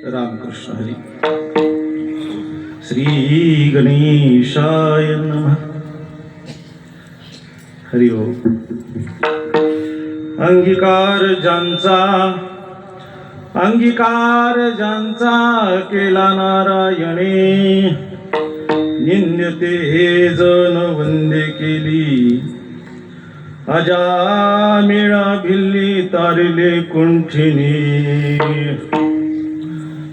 रामकृष्ण हरी. श्री गणेशाय नमः. हरि ओम. अंगीकार ज्यांचा केला नारायणे, निंद्यते हे जन वंदे केली. अजामिळा भिल्ली तारिले कुंठिनी,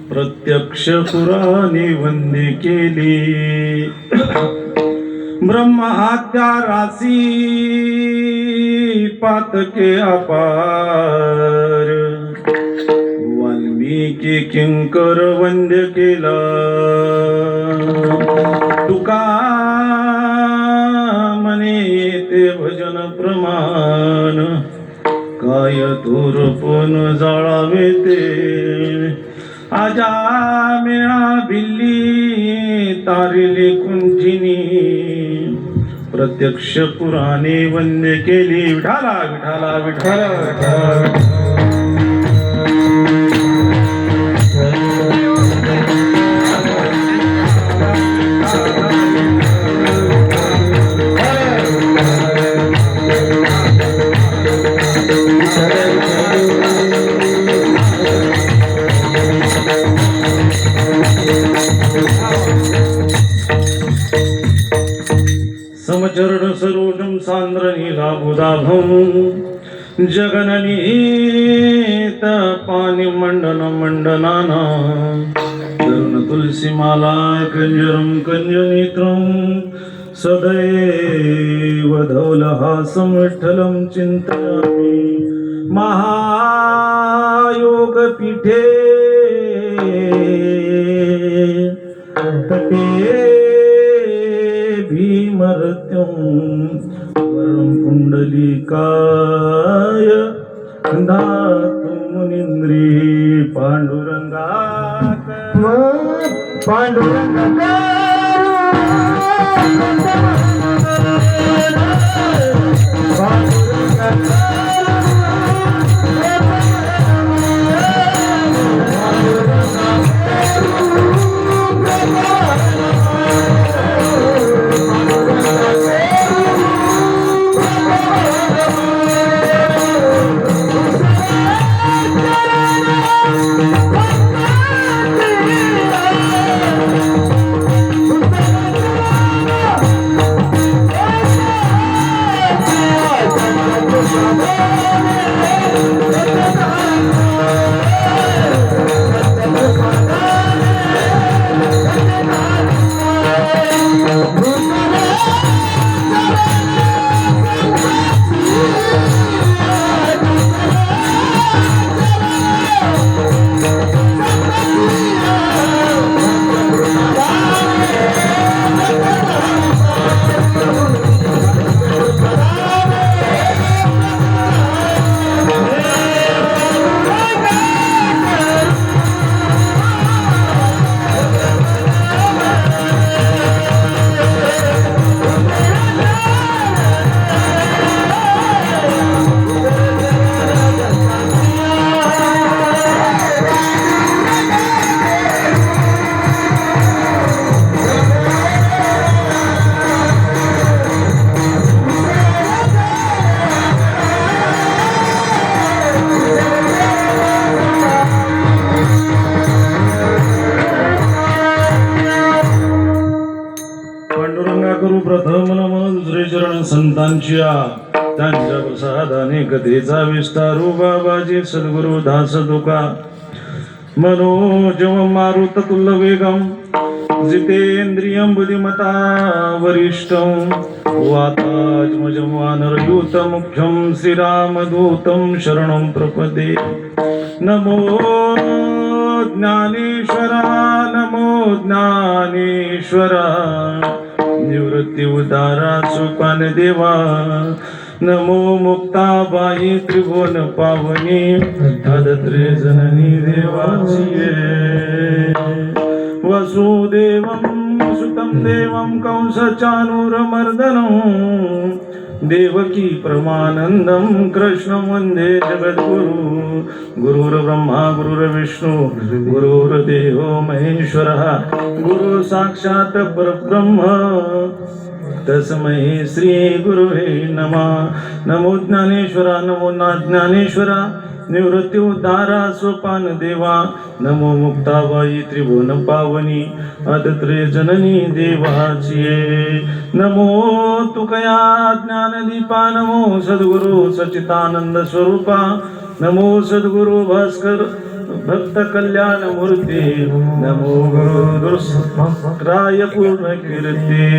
प्रत्यक्ष पुराणी वंदे केली. ब्रह्महत्या रासी पातके अपार, वाल्मिकी किंकर वंद्य केला. तुका मने येते भजन प्रमाण, काय तोरपण जाळावे ते. अजामिळा भिल्ली तारिले कुंठिनी, प्रत्यक्ष पुराणे वंदे केली. विठाला विठाला विठाला विठाला. समचरण सरोजम सांद्र नीलाबुदाभम, जगननीत पाणी मंडन मंडनाना. तरुण तुलसी माला कंजरम कंजनेत्रम, सदैव धौलहासं विठ्ठलं चिन्तयामि. महायोग पीठे तटे भीमरत्यं, वरणं पुंडलिकाय धातु मुनीन्द्री. पांडुरंगाक करू प्रथम नमन दुसरे चरण संतांच्या त्यांच्या प्रसादाने कथेचा विस्तारू बाबाजी सद्गुरु दास तुका मनोजव मारुत तुल्य वेगम जितेंद्रियं बुद्धिमता वरिष्ठं वातात्मजं वानरयूतं मुख्यं श्रीरामदूतं शरणं प्रपदे नमो ज्ञानेश्वरा निवृत्ति उदारा सुपान देवा नमो मुक्ताबाई त्रिभुवन पावनी आदत्रे जननी देवाची वसुदेवं सुतं देवं कंसचाणूरमर्दनं देवकी परमानन्दं कृष्णं वन्दे जगद्गुरु गुरुर्ब्रह्मा गुरुर्विष्णु गुरुर्देवो महेश्वरः गुरु साक्षात् परब्रह्म तस्मै श्री गुरुवे नमः नमो ज्ञानेश्वरा नमो ज्ञानेश्वरा निवृत्ति उद्धारा सोपान देवा नमो मुक्ताबाई त्रिभुवन पावनी आदत्रे जननी देवाची नमो तुकया ज्ञानदीपा नमो सद्गुरु सच्चिदानंद स्वरूपा नमो सद्गुरु भास्कर भक्त कल्याण मूर्ती नमो गुरुराय पूर्ण कीर्ती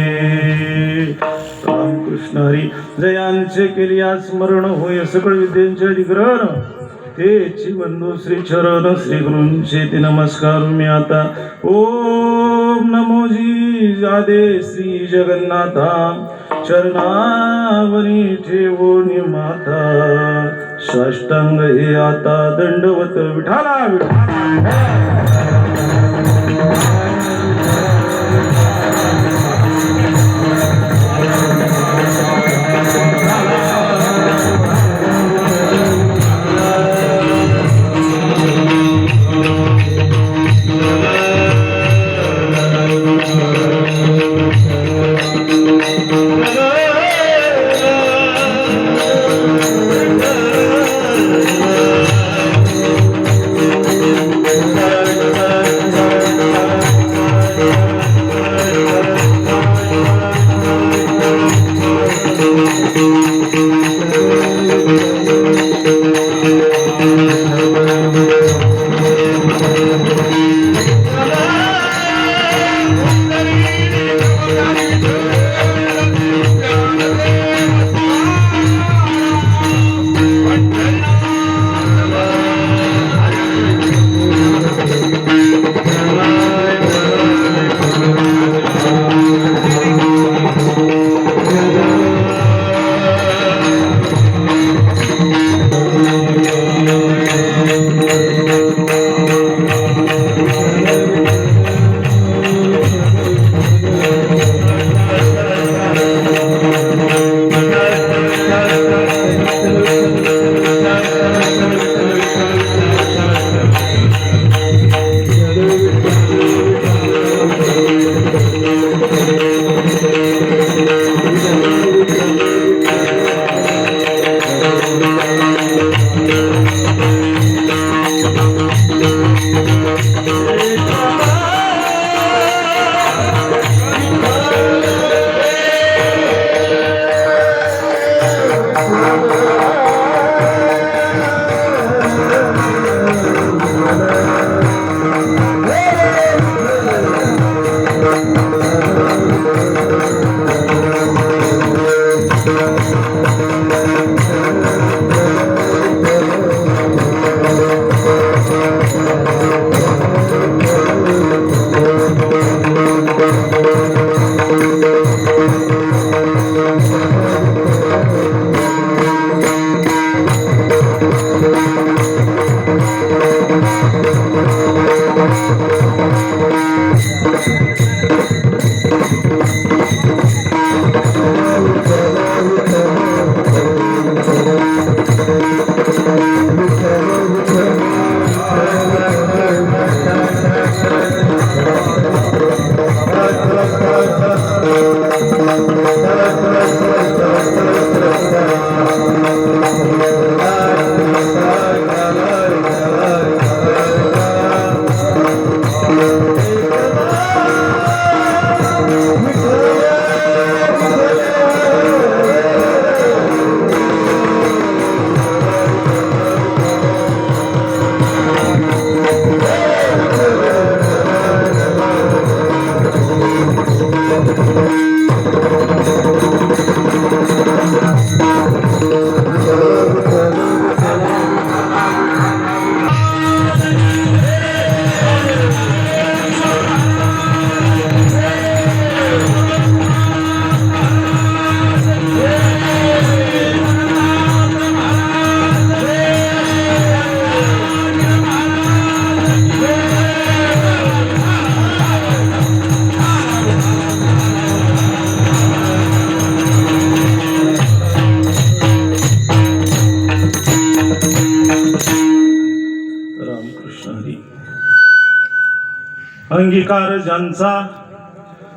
रामकृष्ण हरी जयांचे केली स्मरण होय सकळ विद्यांचे अधिग्रहण हेची बंधू श्री चरण श्री गुरूंचे ते नमस्कार मी आता ओम नमोजी जादे श्री जगन्नाथा चरणावरी ठेवोनी माता साष्टांग हे आता दंडवत विठाला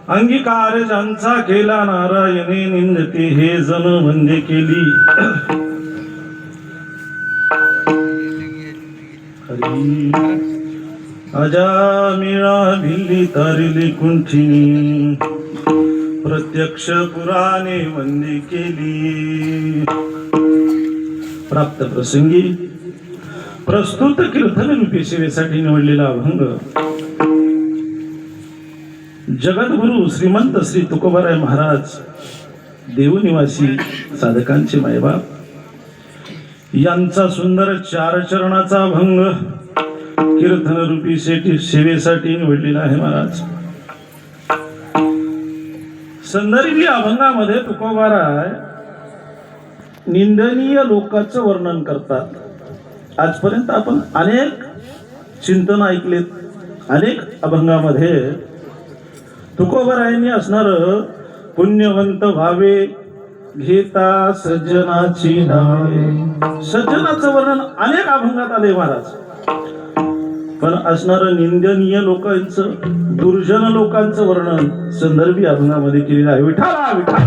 अंगीकार ज्यांचा केला नारायणे निंदते हे जन वंदे केली. हरी अजामिळा भिल्ली तारिली कुंठिनी प्रत्यक्ष पुराणे वंदे केली. प्राप्त प्रसंगी प्रस्तुत कीर्तन रूपी सेवेसाठी निवडलेला अभंग जगद्गुरु श्रीमंत श्री तुकोबाराय महाराज देवनिवासी साधकांचे मायबाप यांचा सुंदर 4 चरणाचा अभंग कीर्तन रूपी सेवेसाठी निवडलेला आहे. महाराज संदर्भी अभंगामध्ये तुकोबाराय निंदनीय लोकांचं वर्णन करतात. आजपर्यंत आपण अनेक चिंतन ऐकलेत. अनेक अभंगामध्ये तुकोबारायांनी असणार पुण्यवंत व्हावे घेता सज्जनाची नावे. सज्जनाचं वर्णन अनेक अभंगात आले महाराज. पण असणार निंदनीय लोकांचं दुर्जन लोकांचं वर्णन संदर्भी अभंगामध्ये केलेलं आहे. विठाला विठाला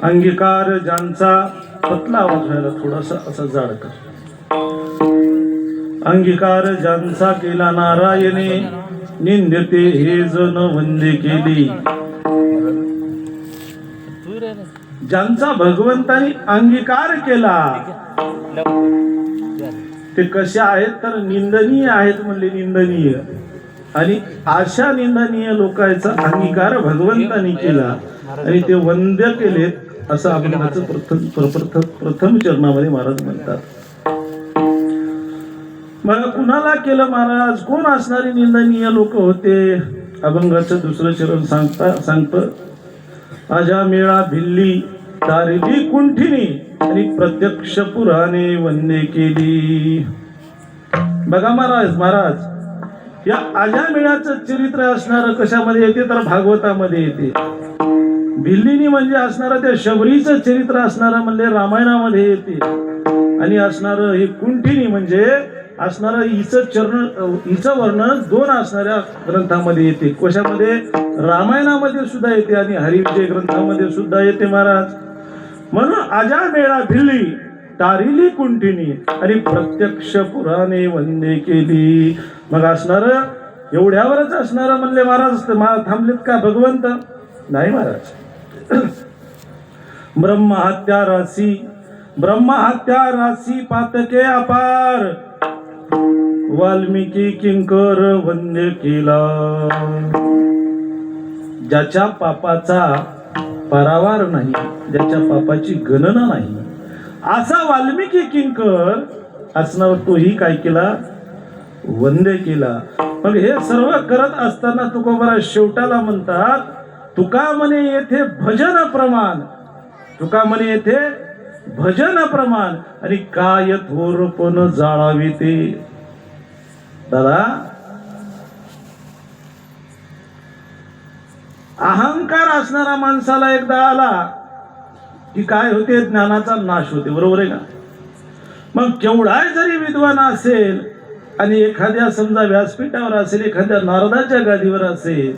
अंगीकार ज्यांचा पतला आवाज व्हायला थोडासा असा जाड कर. अंगीकार ज्यांचा केला नारायणे निंदते हे जन वंदे केली. ज्यांचा भगवंतानी अंगीकार केला ते कसे आहेत तर निंदनीय आहेत म्हणले. निंदनीय आणि अशा निंदनीय लोकांचा अंगीकार भगवंतानी केला आणि ते वंद्य केले असं अभंगाचं प्रथम चरणामध्ये महाराज म्हणतात. मग कुणाला केलं महाराज? कोण असणारी निंदनीय लोक होते? अभंगाचं दुसरं चरण सांगतं अजामेळा भिल्ली तारिली कुंठिनी आणि प्रत्यक्ष पुराणे वंदे केली. बघा महाराज या अजामेळाचं चरित्र असणार कशामध्ये येते तर भागवतामध्ये येते. भिल्लिनी म्हणजे असणारं त्या शबरीचं चरित्र असणारं म्हणजे रामायणामध्ये येते. आणि असणारं हे कुंठिनी म्हणजे असणारं हिचं वर्णन 2 असणाऱ्या ग्रंथामध्ये येते. कशामध्ये? रामायणामध्ये सुद्धा येते आणि हरिविजय ग्रंथामध्ये सुद्धा येते महाराज. म्हणून अजामेळा भिल्ली तारिली कुंठिनी आणि प्रत्यक्ष पुराणे वंदे केली. मग असणारं एवढ्यावरच असणारं म्हणले महाराज थांबलेत का भगवंत? नाही महाराज. ब्रह्महत्या राशी पातके अपार वाल्मिकी किंकर वंदे केला. ज्याच्या पापाचा परावार नाही, ज्याच्या पापाची गणना नाही असा वाल्मिकी किंकर असणार तोही काय केला? वंदे केला. मग हे सर्व करत असताना तुकोबाराय शेवटाला म्हणतात तुका म्हणे येथे भजन प्रमाण. तुका म्हणे येथे भजन प्रमाण आणि काय थोरपण जाळावी ते. दादा अहंकार असणारा माणसाला एकदा आला की काय होते? ज्ञानाचा नाश होते. बरोबर आहे का? मग केवढाही जरी विद्वान असेल आणि एखाद्या समजा व्यासपीठावर असेल, एखाद्या नारदाच्या गादीवर असेल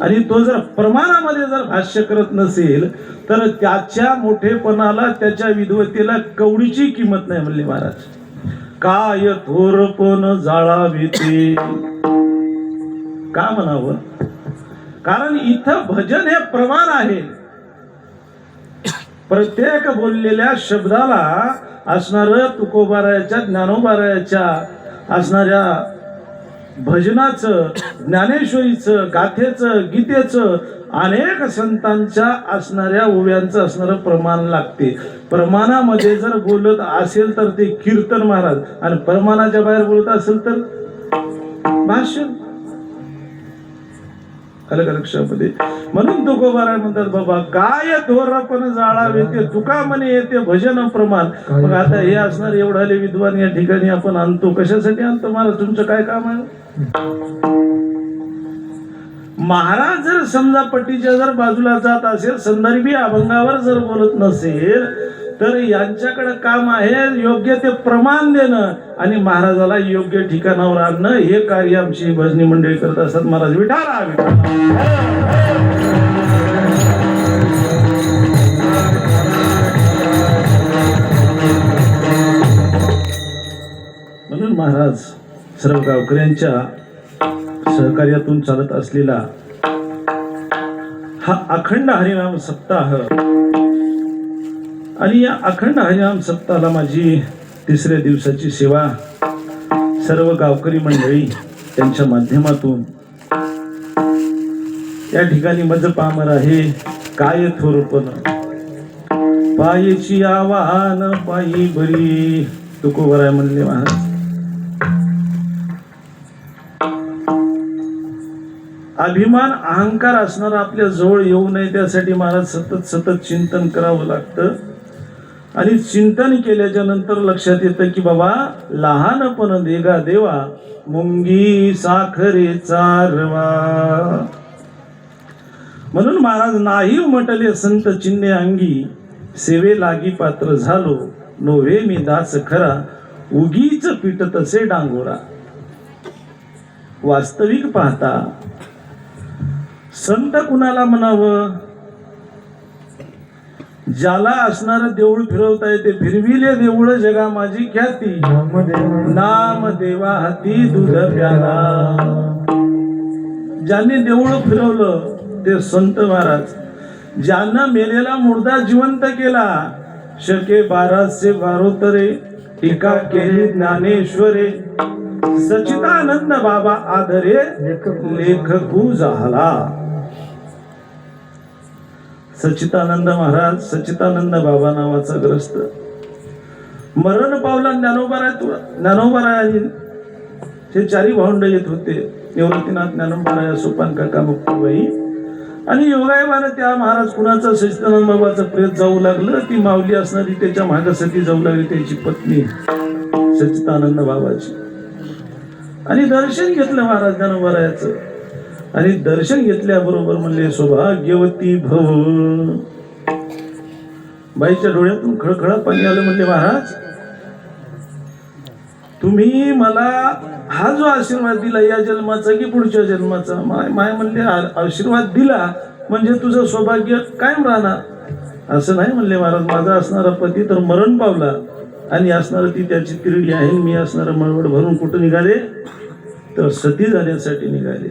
आणि तो जर प्रमाणामध्ये जर भाष्य करत नसेल तर त्याच्या मोठेपणाला त्याच्या विद्वतेला कवडीची किंमत नाही म्हणले महाराज. काय थोरपण जाळावे ते. का म्हणावं? कारण इथं भजन हे प्रमाण आहे. प्रत्येक बोललेल्या शब्दाला असणार तुकोबारायाच्या ज्ञानोबारायाच्या असणाऱ्या भजनाचं, ज्ञानेश्वरीचं, गाथेचं, गीतेचं, अनेक संतांच्या असणाऱ्या ओव्यांचं असणारं प्रमाण लागते. प्रमाणामध्ये जर बोलत असेल तर ते कीर्तन महाराज, आणि प्रमाणाच्या बाहेर बोलत असेल तर भाष्य. अलग लक्षामध्ये. म्हणून तुकोबाराय म्हणतात, बाबा काय थोरपण जाळावे ते तुका म्हणे येते भजन प्रमाण. मग आता हे असणार एवढाले विद्वान या ठिकाणी आपण आणतो, कशासाठी आणतो महाराज? तुमचं काय काम आहे? महाराज जर समजा पट्टीच्या जर बाजूला जात असेल, संदर्भी अभंगावर जर बोलत नसेल, तर यांच्याकडे काम आहे योग्य ते प्रमाण देणं आणि महाराजाला योग्य ठिकाणावर आणणं. हे कार्य आमची भजनी मंडळी करत असतात. महाराज विठाला म्हणून महाराज सर्व गावकऱ्यांच्या सहकार्यातून चालत असलेला हा अखंड हरिनाम सप्ताह, आणि या अखंड हरिनाम सप्ताहाला माझी तिसऱ्या दिवसाची सेवा सर्व गावकरी मंडळी त्यांच्या माध्यमातून या ठिकाणी मज पामर आहे. काय थोरपण पायची आवाहन पायी बरी, तुकोबाराय म्हणले महाराज. अभिमान अहंकार असणार आपल्या जवळ येऊ नये त्यासाठी महाराज सतत सतत चिंतन करावं लागतं. आणि चिंतन केल्याच्या नंतर लक्षात येतं की बाबा लहानपण देगा देवा मुंगी साखरेचा रवा. म्हणून महाराज नाही उमटले संत चिन्हे अंगी, सेवे लागी पात्र झालो नोव्हे मी दास खरा, उगीच पीठ तसे डांगोरा. वास्तविक पाहता संत कुणाला म्हणावं? ज्याला असणार देऊळ फिरवता येते. फिरविले देऊळ जगा माझी ख्याती, नाम देवा हाती दूध प्याला. ज्यांनी देऊळ फिरवलं ते संत महाराज. ज्यानं मेलेला मुर्दा जिवंत केला, शके 1212 टीका केली ज्ञानेश्वरे. सच्चिदानंद बाबा आदरे लेखकू झाला. सच्चिदानंद महाराज, सच्चिदानंद बाबा नावाचा ग्रस्त मरण पावला. ज्ञानोबाराय हे चारी भावंड येत होते, निवृत्तीनाथ, ज्ञानोबाराय, सोपान काका, मुक्ताबाई. आणि योगायोगाने त्या महाराज कुणाचा सच्चिदानंद बाबाचं प्रेत जाऊ लागलं. ती माऊली असणारी त्याच्या मागासाठी जाऊ लागली, त्याची पत्नी सच्चिदानंद बाबाची. आणि दर्शन घेतलं महाराज ज्ञानोबारायाचं. आणि दर्शन घेतल्याबरोबर म्हणले सौभाग्यवती भव. बाईच्या डोळ्यातून खळखळा पाणी आलं. म्हणले महाराज तुम्ही मला हा जो आशीर्वाद दिला या जन्माचा की पुढच्या जन्माचा? माय म्हणले आशीर्वाद दिला म्हणजे तुझं सौभाग्य कायम राहणार. असं नाही म्हणले महाराज. माझा असणारा पती तर मरण पावला आणि असणार ती त्याची तिरडी आहे. मी असणारा मळवड भरून कुठं निघाले तर सती जाण्यासाठी निघाले.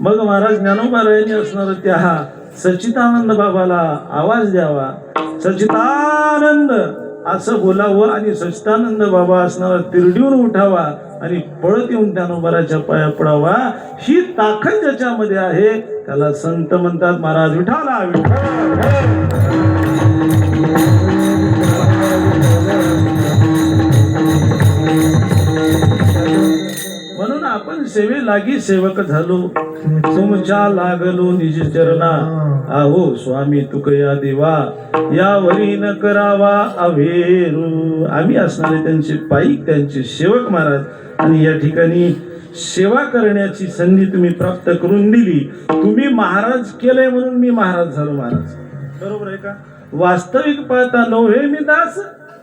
मग महाराज ज्ञानोबारायांनी असणार त्या सच्चिदानंद बाबाला आवाज द्यावा, सच्चिदानंद असं बोलावं आणि सच्चिदानंद बाबा असणारा तिरडीवर उठावा आणि पळत येऊन ज्ञानोबाराच्या पाया पडावा. ही ताकद ज्याच्यामध्ये आहे त्याला संत म्हणतात. महाराज विठाला म्हणून आपण सेवे लागी सेवक झालो, तुमच्या लागलो निज चरणा. आहो स्वामी तुकया देवा यावरी न करावा अवेरू. आम्ही असणारे त्यांचे पाईक, त्यांचे सेवक महाराज. आणि या ठिकाणी सेवा करण्याची संधी तुम्ही प्राप्त करून दिली. तुम्ही महाराज केलंय म्हणून मी महाराज झालो महाराज. बरोबर आहे का? वास्तविक पाहता नव्हे मी दास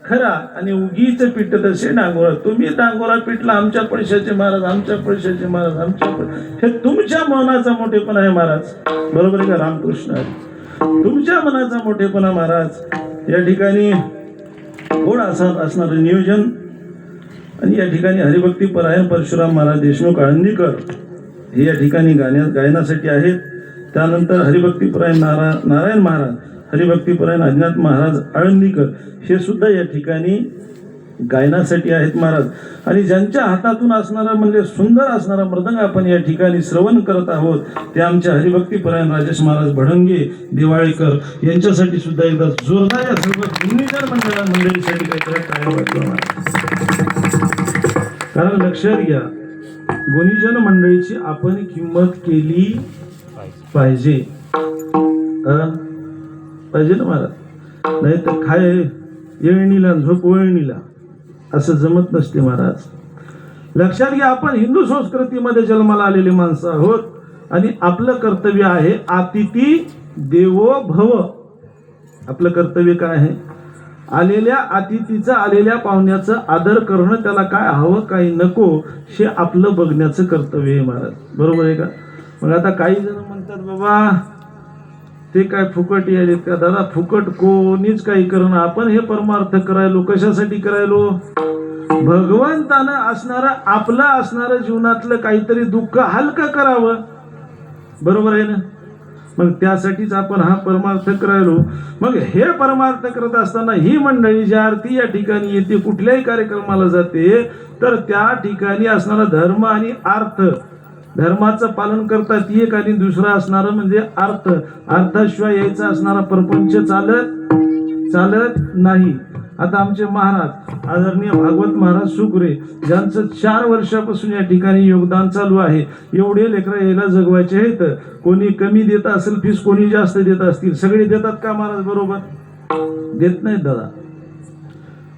खरा आणि उगीच पीठ तसे डांगोरा. तुम्ही डांगोरा पिटला आमच्या पैशाचे महाराज, आमच्या पैशाचे महाराज, आमच्या हे तुमच्या मनाचा मोठेपणा आहे महाराज. बरोबर आहे का? रामकृष्ण तुमच्या मनाचा मोठेपणा महाराज. या ठिकाणी कोण असणार नियोजन. आणि या ठिकाणी हरिभक्ती परायण परशुराम महाराज देशमुख आळंदीकर हे या ठिकाणी गायनासाठी आहेत. त्यानंतर हरिभक्ती परायण नारायण महाराज, हरिभक्तीपरायण अज्ञात महाराज आळंदीकर हे सुद्धा या ठिकाणी गायनासाठी आहेत महाराज. आणि ज्यांच्या हातातून असणारा म्हणजे सुंदर असणारा मृदंग आपण या ठिकाणी श्रवण करत आहोत ते आमच्या हरिभक्तीपरायण राजेश महाराज भडंगे दिवाळीकर यांच्यासाठी सुद्धा एकदा जोरदार या सर्व गुणीजन मंडळीसाठी काहीतरी टाळ्या वाजवा. कारण लक्षात घ्या, गुणीजन मंडळीची आपण किंमत केली पाहिजे पाहिजे ना महाराज. नाही तर खाय येळणीला झोप वळणीला असं जमत नसते महाराज. लक्षात घ्या, आपण हिंदू संस्कृतीमध्ये जन्माला आलेली माणसं आहोत आणि आपलं कर्तव्य आहे अतिथी देवो भव. आपलं कर्तव्य काय आहे? आलेल्या अतिथीचं आलेल्या पाहुण्याचं आदर करणं, त्याला काय हवं काय नको हे आपलं बघण्याचं कर्तव्य आहे महाराज. बरोबर आहे का? मग आता काही जण म्हणतात बाबा ते काय फुकट यायलेत का? दादा फुकट कोणीच काही करणं. आपण हे परमार्थ करायलो कशासाठी करायलो? भगवंतानं असणारं आपलं असणारं जीवनातलं काहीतरी दुःख हलकं करावं. बरोबर आहे ना? मग त्यासाठीच आपण हा परमार्थ करायलो. मग हे परमार्थ करत असताना ही मंडळी ज्या अर्थी या ठिकाणी येते, कुठल्याही कार्यक्रमाला जाते, तर त्या ठिकाणी असणारा धर्म आणि अर्थ, धर्माचं पालन करतात ती एक, आणि दुसरा असणारं म्हणजे अर्थ. अर्थाशिवाय यायचा असणारा प्रपंच चालत नाही. आता आमचे महाराज आदरणीय भागवत महाराज सुकरे, ज्यांचं 4 वर्षापासून या ठिकाणी योगदान चालू आहे. एवढे लेकरं यायला जगवायचे आहेत. कोणी कमी देत असेल फीस, कोणी जास्त देत असतील. सगळे देतात का महाराज? बरोबर देत नाहीत दादा.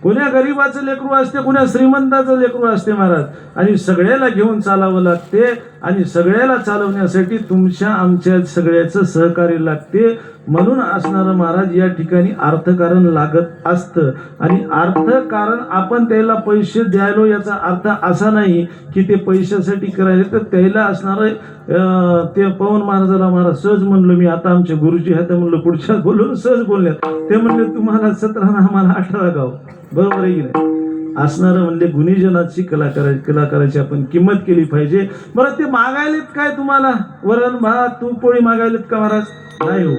कोण्या गरीबाचं लेकरू असते, कोण्या श्रीमंताचं लेकरू असते महाराज. आणि सगळ्याला घेऊन चालावं लागते. आणि सगळ्याला चालवण्यासाठी तुमच्या आमच्या सगळ्याचं सहकार्य लागते. म्हणून असणारं महाराज या ठिकाणी अर्थकारण लागत असतं. आणि अर्थकारण आपण त्याला पैसे द्यायलो याचा अर्थ असा नाही की ते पैशासाठी करायले. तर त्याला असणारं ते पवन महाराजाला महाराज सहज म्हणलो मी, आता आमचे गुरुजी आहेत म्हणलं पुढच्या बोलून सहज बोलल्यात. ते म्हणले तुम्हाला 17 आम्हाला 18 गाव. बरोबर आहे की नाही? असणारं म्हणले गुणीजनाची कलाकाराची आपण किंमत केली पाहिजे. बरं ते मागायलेत काय तुम्हाला? वरण भात तूप पोळी मागायलेत का महाराज? नाही हो.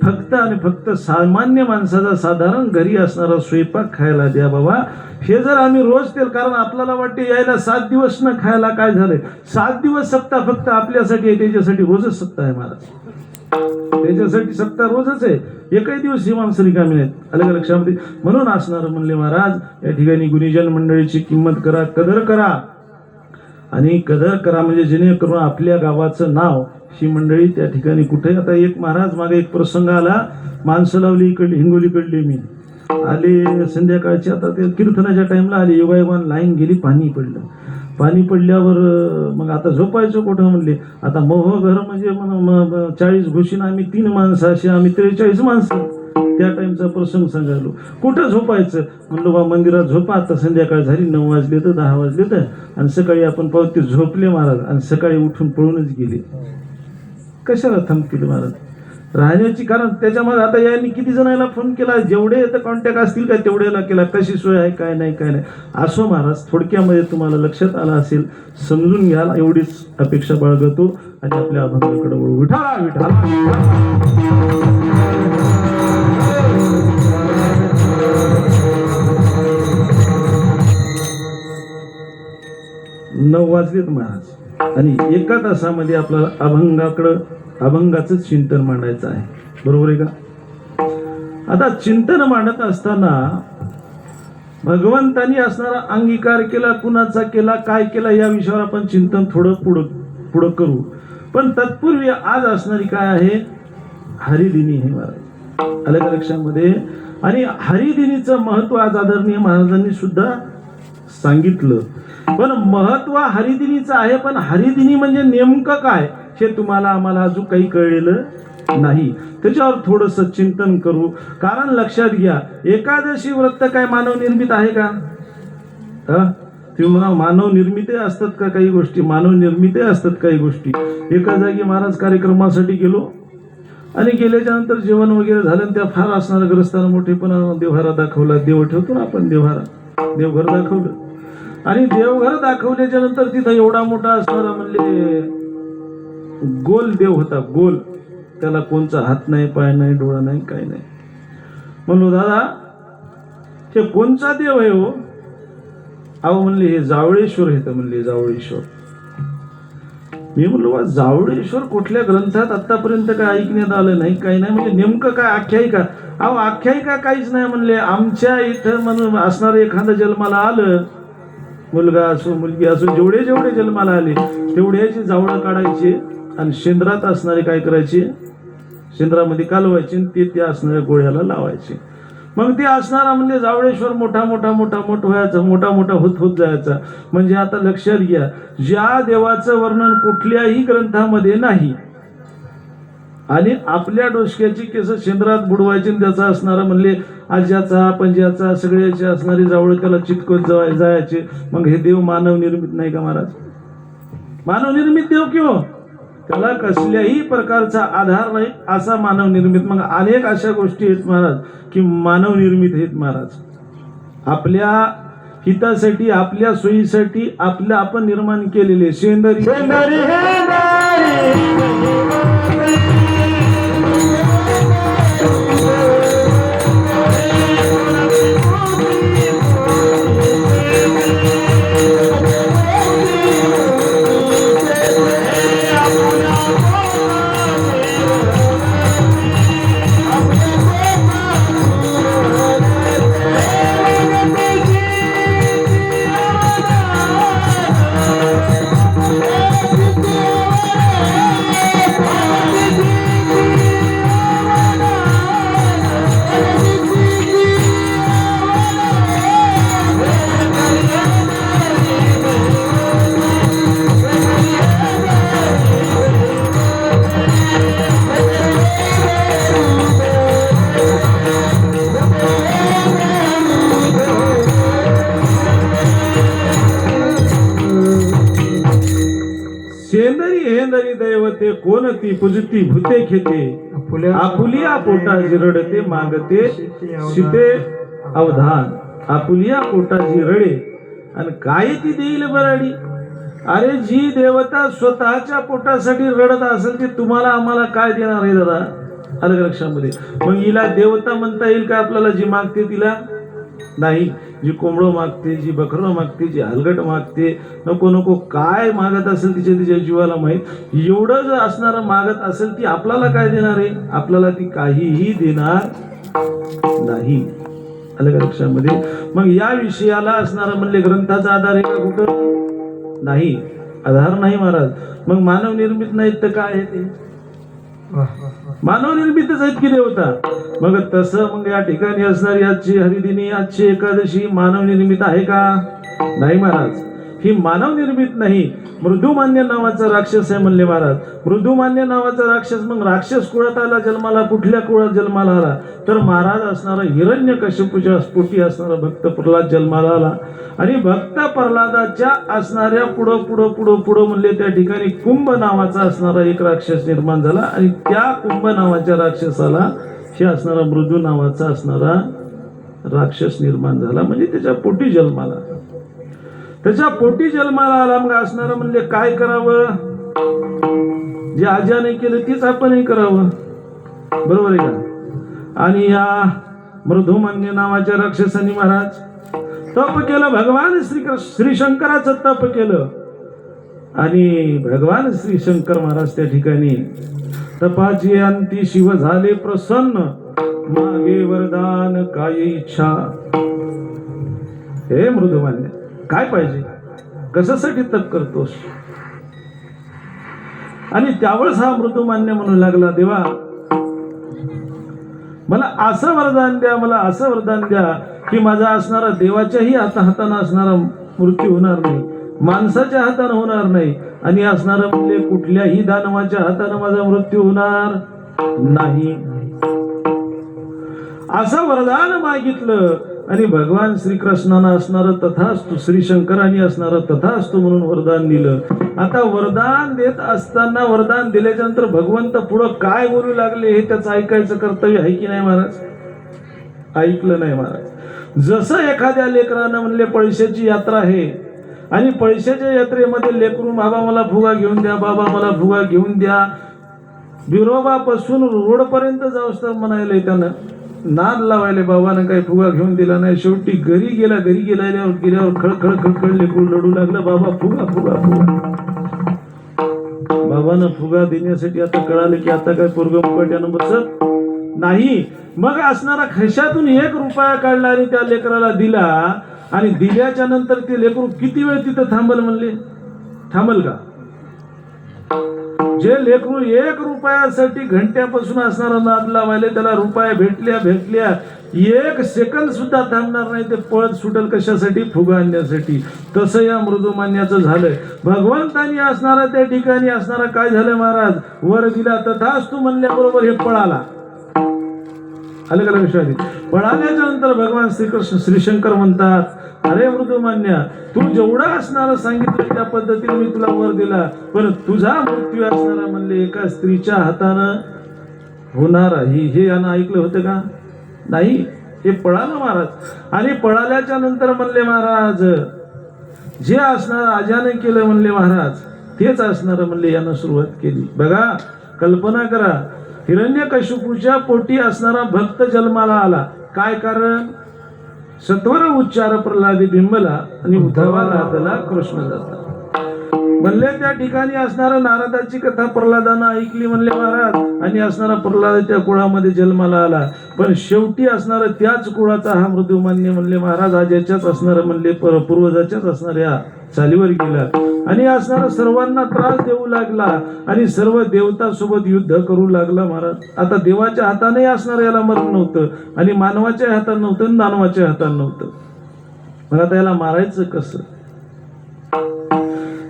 फक्त आणि फक्त सामान्य माणसाचा साधारण घरी असणारा स्वयंपाक खायला द्या बाबा. हे जर आम्ही रोज केलं, कारण आपल्याला वाटते यायला 7 दिवस न खायला काय झालंय? 7 दिवस सप्ताह फक्त आपल्यासाठी आहे, त्याच्यासाठी रोजच सप्ताह आहे महाराज. त्याच्यासाठी सप्ताह रोजच आहे. एकही दिवस ही माणसं रिकामी नाहीत. अलग लक्षामध्ये. म्हणून असणार म्हणले महाराज या ठिकाणी गुणीजन मंडळीची किंमत करा, कदर करा. आणि कदर करा म्हणजे जेणेकरून आपल्या गावाचं नाव ही मंडळी त्या ठिकाणी कुठे. आता एक महाराज मागे एक प्रसंग आला, माणसं लावली इकडली हिंगोलीकडली. मी आले संध्याकाळची, आता ते कीर्तनाच्या टाइमला आले. योगायोगान लाईन गेली, पाणी पडलं. पाणी पडल्यावर मग आता झोपायचं कुठं म्हणले. आता मोह घर म्हणजे 40 घुशीन आम्ही 3 माणसं, अशी आम्ही 43 माणसं. त्या टाइमचा प्रसंग सांगायलो. कुठं झोपायचं म्हणलो बा मंदिरात झोपा. आता संध्याकाळ झाली, 9 वाजले तर 10 वाजले तर. आणि सकाळी आपण पाहू ते झोपले महाराज आणि सकाळी उठून पळूनच गेले. कशाला थांबतील महाराज? राहण्याची. कारण त्याच्यामध्ये आता यांनी किती जणांना फोन केला, जेवढे तर कॉन्टॅक्ट असतील का तेवढ्याला केला. कशी सोय आहे काय नाही काय नाही. असो महाराज, थोडक्यामध्ये तुम्हाला लक्षात आलं असेल, समजून घ्याल एवढीच अपेक्षा बाळगतो. आणि आपल्या अभंगाकडे वळू. विठा विठा 9 वाजलेत महाराज. आणि 1 तासामध्ये आपल्याला अभंगाचं चिंतन मांडायचं आहे. बरोबर आहे का? आता चिंतन मांडत असताना भगवंतानी असणारा अंगीकार केला, कुणाचा केला, काय केला, या विषयावर आपण चिंतन थोडं पुढं करू. पण तत्पूर्वी आज असणारी काय आहे? हरिदिनी हे महाराज. अलग लक्षामध्ये. आणि हरिदिनीचं महत्व आज आदरणीय महाराजांनी सुद्धा सांगितलं. पण महत्व हरिदिनीचं आहे. पण हरिदिनी म्हणजे नेमकं काय हे तुम्हाला आम्हाला अजून काही कळलेलं नाही. त्याच्यावर थोडस चिंतन करू. कारण लक्षात घ्या, एकादशी व्रत काय मानव निर्मित आहे का? तुम्ही म्हणा मानव निर्मित असतात का काही गोष्टी? मानव निर्मित असतात काही गोष्टी. एका जागी महाराज कार्यक्रमासाठी गेलो आणि गेल्याच्या नंतर जेवण वगैरे झालं. त्या फार असणाऱ्या ग्रस्तांना मोठेपणा देवहारा दाखवला. देव ठेवतो ना आपण देवहारा, देवघर दाखवलं. आणि देवघर दाखवल्याच्या नंतर तिथं एवढा मोठा असणारा म्हणले गोल देव होता. गोल, त्याला कोणचा हात नाही, पाय नाही, डोळा नाही, काही नाही. म्हणलो दादा हे कोणचा देव आहे हो? अहो म्हणले हे जावळेश्वर आहे. तर म्हणले जावळेश्वर. मी म्हणलो वा जावळेश्वर कुठल्या ग्रंथात आतापर्यंत काय ऐकण्यात आलं नाही, काही नाही. म्हणजे नेमकं काय आख्यायिका? अहो आख्यायिका काहीच नाही म्हणले. आमच्या इथं म्हणून असणारं एखादं जन्माला आलं, मुलगा असो मुलगी असो, जेवढे जेवढे जन्माला आले तेवढ्याची जावळं काढायची आणि शेंद्रात असणारे काय करायचे, शेंद्रामध्ये कालवायचे आणि ते असणाऱ्या गोळ्याला लावायचे. मग ते असणारा म्हणजे जावळेश्वर मोठा मोठा मोठा मोठा व्हायचा, मोठा मोठा होत होत जायचा. म्हणजे आता लक्षात घ्या, ज्या देवाचं वर्णन कुठल्याही ग्रंथामध्ये नाही आणि आपल्या डोसक्याची केस शेंद्रात बुडवायची, त्याचा असणारा म्हणले आज्याचा पंज्याचा सगळ्याचे असणारी जावळ त्याला चिटकत जायचे. मग हे देव मानव निर्मित नाही का महाराज? मानव निर्मित देव किंवा त्याला कसल्याही प्रकारचा आधार नाही असा मानव निर्मित. मग अनेक अशा गोष्टी आहेत महाराज की मानव निर्मित आहेत महाराज. आपल्या हितासाठी आपल्या सोयीसाठी आपलं आपण निर्माण केलेले शेंदरी शेंदरी हेंदरी दैवते कोणती पूजती भूते खेते आपुलिया पोटाची रडते मागते सीते अवधान. आपुलिया पोटाची रडे आणि काय ती देईल बराडी. अरे जी देवता स्वतःच्या पोटासाठी रडत असेल ती तुम्हाला आम्हाला काय देणार आहे दादा? अलग लक्षामध्ये. मग हिला देवता म्हणता येईल का आपल्याला? जी मागते तिला नाही. जी कोंबडं मागते, जी बकरं मागते, जी हलगट मागते, नको नको काय मागत असेल तिच्या जीवाला माहीत. एवढं जर असणारं मागत असेल ती आपल्याला काय देणार आहे? आपल्याला ती काहीही देणार नाही. अलग लक्षामध्ये. मग या विषयाला असणारा म्हणले ग्रंथाचा आधार आहे का? कुठं नाही, आधार नाही महाराज. मग मानव निर्मित नाहीत तर काय आहे ते? मानव निर्मितच आहेत की देवता. मग तसं मग या ठिकाणी असणारी आजची हरिदिनी आजची एकादशी मानव निर्मित आहे का? नाही महाराज, ही मानव निर्मित नाही. मृदुमान्य नावाचा राक्षस आहे म्हणले महाराज. मृदुमान्य नावाचा राक्षस मग राक्षस कुळात आला जन्माला. कुठल्या कुळात जन्माला आला? तर महाराज असणारा हिरण्यकश्यपूच्या स्फोटी असणारा भक्त प्रल्हाद जन्माला आला. आणि भक्त प्रल्हादाच्या असणाऱ्या पुढं पुढं पुढं पुढं म्हणले त्या ठिकाणी कुंभ नावाचा असणारा एक राक्षस निर्माण झाला. आणि त्या कुंभ नावाच्या राक्षसाला हे असणारा मृदू नावाचा असणारा राक्षस निर्माण झाला. म्हणजे त्याच्या पोटी जन्माला, त्याच्या पोटी जन्माला आला. मग असणारा म्हणले काय करावं? जे आज्याने केलं तीच आपणही करावं, बरोबर आहे का? आणि या मृदुमान्य नावाच्या राक्षसाने महाराज तप केलं. भगवान श्री शंकराचं तप केलं. आणि भगवान श्री शंकर महाराज त्या ठिकाणी तपाची अंती शिव झाले प्रसन्न. मागे वरदान काय इच्छा. हे मृदुमान्य काय पाहिजे? कशासाठी तप करतोस? आणि त्यावेळेस हा मृदुमान्य म्हणू लागला, देवा मला असं वरदान द्या, मला असं वरदान द्या की माझा असणारा देवाच्याही हाताने असणारा मृत्यू होणार नाही, माणसाच्या हाताने होणार नाही, आणि असणारा म्हणजे कुठल्याही दानवाच्या हाताने माझा मृत्यू होणार नाही. असं वरदान मागितलं. आणि भगवान श्रीकृष्णानं असणारं तथास्तु, श्री शंकरांनी असणारं तथास्तु म्हणून वरदान दिलं. आता वरदान देत असताना वरदान दिल्याच्या नंतर भगवंत पुढं काय बोलू लागले हे त्याचं ऐकायचं कर्तव्य आहे की नाही महाराज? ऐकलं नाही महाराज. जसं एखाद्या लेकरानं म्हणले पैशाची यात्रा आहे आणि पैशाच्या यात्रेमध्ये लेकरू बाबा मला फुगा घेऊन द्या, बाबा मला फुगा घेऊन द्या, बिरोबापासून रोडपर्यंत जाऊस तर म्हणायला त्यानं नाद लावायला बाबानं काही फुगा घेऊन दिला नाही. शेवटी घरी गेल्यावर खळखळ लेकरू लढू लागलं, बाबा फुगा फुगा फुगा. बाबानं फुगा देण्यासाठी आता कळालं की आता काय पोरग मुकाट्यानं बसत नाही. मग असणारा खिशातून 1 रुपया काढला आणि त्या लेकराला दिला. आणि दिल्याच्या नंतर ते लेकरू किती वेळ तिथं थांबल म्हणले? थांबल का? जे लेकरू 1 रुपयासाठी घंट्यापासून असणारा नाद लावायला, त्याला रुपया भेटल्या 1 सेकंद सुद्धा थांबणार नाही. ते पळत सुटल कशासाठी? फुगा आणण्यासाठी. तसं या मृदुमान्याचं झालंय. भगवंतानी असणारा त्या ठिकाणी असणारा काय झालं महाराज? वर दिला तथास्तु म्हणल्याबरोबर हे पळाला. आलं का लक्षात? पळाल्याच्या नंतर भगवान श्रीकृष्ण श्रीशंकर म्हणतात, अरे मृदुमान्या, तू जेवढा असणारा सांगितलं त्या पद्धतीने मी तुला वर दिला, पण तुझा मृत्यू असणारा म्हणले एका स्त्रीच्या हातानं होणार आहे. हे यानं ऐकलं होतं का? नाही. हे पळालं महाराज. आणि पळाल्याच्या नंतर म्हणले महाराज, जे असणार आजाने केलं म्हणले महाराज, तेच असणार म्हणले यानं सुरुवात केली. बघा, कल्पना करा, हिरण्यकशिपूच्या पोटी असणारा भक्त जन्माला आला. काय कारण? सत्वर उच्चार प्रल्हादी बिंबला आणि उद्धवाला आदला कृष्ण जाता म्हणले. त्या ठिकाणी असणारा नारदाची कथा प्रल्हादानं ऐकली म्हणले महाराज, आणि असणारा प्रल्हादाच्या कुळामध्ये जन्माला आला. पण शेवटी असणारा त्याच कुळाचा हा मृदुमान्य म्हणले महाराज, आज याच्याच असणार म्हणले पूर्वजाच्याच असणाऱ्या चालीवर गेला. आणि असणारा सर्वांना त्रास देऊ लागला आणि सर्व देवता सोबत युद्ध करू लागला महाराज. आता देवाच्या हाताने असणार याला मरण नव्हतं, आणि मानवाच्या हातात नव्हतं, दानवाच्या हातात नव्हतं. मग आता याला मारायचं कसं?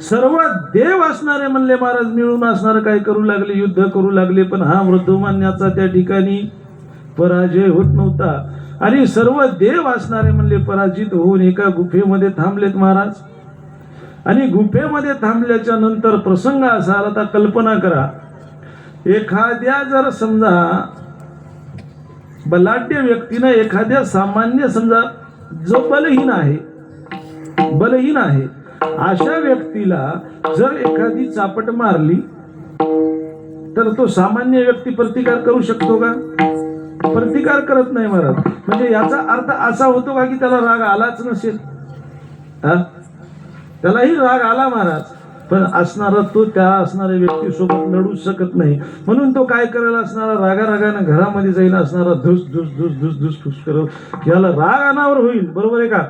सर्व देव असणारे म्हणले महाराज मिळून असणारे काय करू लागले? युद्ध करू लागले. पण हा मृदुमान्याचा त्या ठिकाणी पराजय होत नव्हता. आणि सर्व देव असणारे म्हणले पराजित होऊन एका गुफेमध्ये थांबलेत महाराज. आणि गुफेमध्ये थांबल्याच्या नंतर प्रसंग असा आला. आता कल्पना करा, एखाद्या जर समजा बलाढ्य व्यक्तीनं एखाद्या सामान्य समजा जो बलहीन आहे अशा व्यक्तीला जर एखादी चापट मारली तर तो सामान्य व्यक्ती प्रतिकार करू शकतो का? प्रतिकार करत नाही महाराज. म्हणजे याचा अर्थ असा होतो का की त्याला राग आलाच नसेल? त्यालाही राग आला महाराज, पण असणारा तो त्या असणाऱ्या व्यक्तीसोबत लढूच शकत नाही. म्हणून तो काय करायला असणारा रागानं घरामध्ये जाईल, असणारा धुस धुस धुस धुस धुस फुस करत याला राग अनावर होईल. बरोबर आहे का?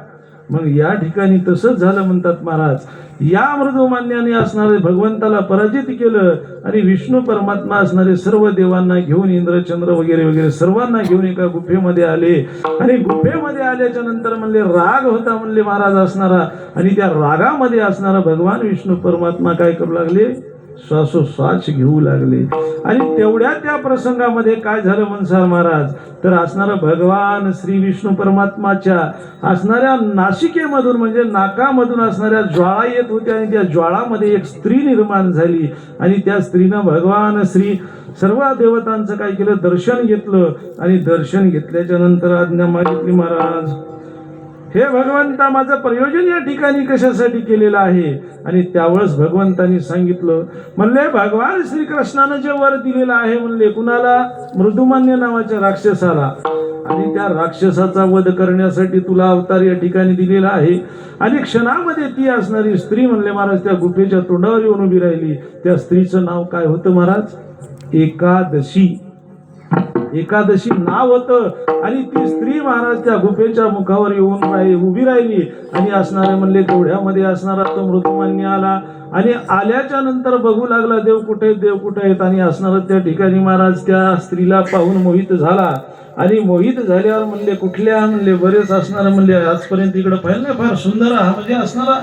मग या ठिकाणी तसंच झालं म्हणतात महाराज. या मृदुमान्याने असणारे भगवंताला पराजित केलं आणि विष्णू परमात्मा असणारे सर्व देवांना घेऊन इंद्रचंद्र वगैरे वगैरे सर्वांना घेऊन एका गुफेमध्ये आले. आणि गुफेमध्ये आल्याच्या नंतर म्हणले राग होता म्हणले महाराज असणारा, आणि त्या रागामध्ये असणारा भगवान विष्णू परमात्मा काय करू लागले? श्वासोश्वास घेऊ लागले. आणि तेवढ्या त्या प्रसंगामध्ये काय झालं म्हणसार महाराज, तर असणारा भगवान श्री विष्णू परमात्माच्या असणाऱ्या नासिकेमधून म्हणजे नाकामधून असणाऱ्या ज्वाळा येत होत्या, आणि त्या ज्वाळामध्ये एक स्त्री निर्माण झाली. आणि त्या स्त्रीनं भगवान श्री सर्व देवतांचं काय केलं? दर्शन घेतलं. आणि दर्शन घेतल्याच्या नंतर आज्ञा मागितली, महाराज हे भगवंता, माझं प्रयोजन या ठिकाणी कशासाठी केलेलं आहे? आणि त्यावेळेस भगवंतांनी सांगितलं म्हणले, भगवान श्रीकृष्णानं जे वर दिलेलं आहे म्हणले कुणाला? मृदुमान्य नावाच्या राक्षसाला. आणि त्या राक्षसाचा वध करण्यासाठी तुला अवतार या ठिकाणी दिलेला आहे. आणि क्षणामध्ये ती असणारी स्त्री म्हणले महाराज त्या गुफेच्या तोंडावर येऊन उभी राहिली. त्या स्त्रीचं नाव काय होतं महाराज? एकादशी. एकादशी नाव होतं. आणि ती स्त्री महाराज त्या गुफेच्या मुखावर येऊन उभी राहिली. आणि असणारे म्हणले तेवढ्यामध्ये असणारा तो मृदुमान्य आला. आणि आल्याच्या नंतर बघू लागला देव कुठे आहेत, देव कुठे आहेत. आणि असणारा त्या ठिकाणी महाराज त्या स्त्रीला पाहून मोहित झाला. आणि मोहित झाल्यावर म्हणले कुठल्या? म्हणले बरेच असणार म्हणले आजपर्यंत इकडे पाहिलं नाही, फार सुंदर हा म्हणजे असणारा.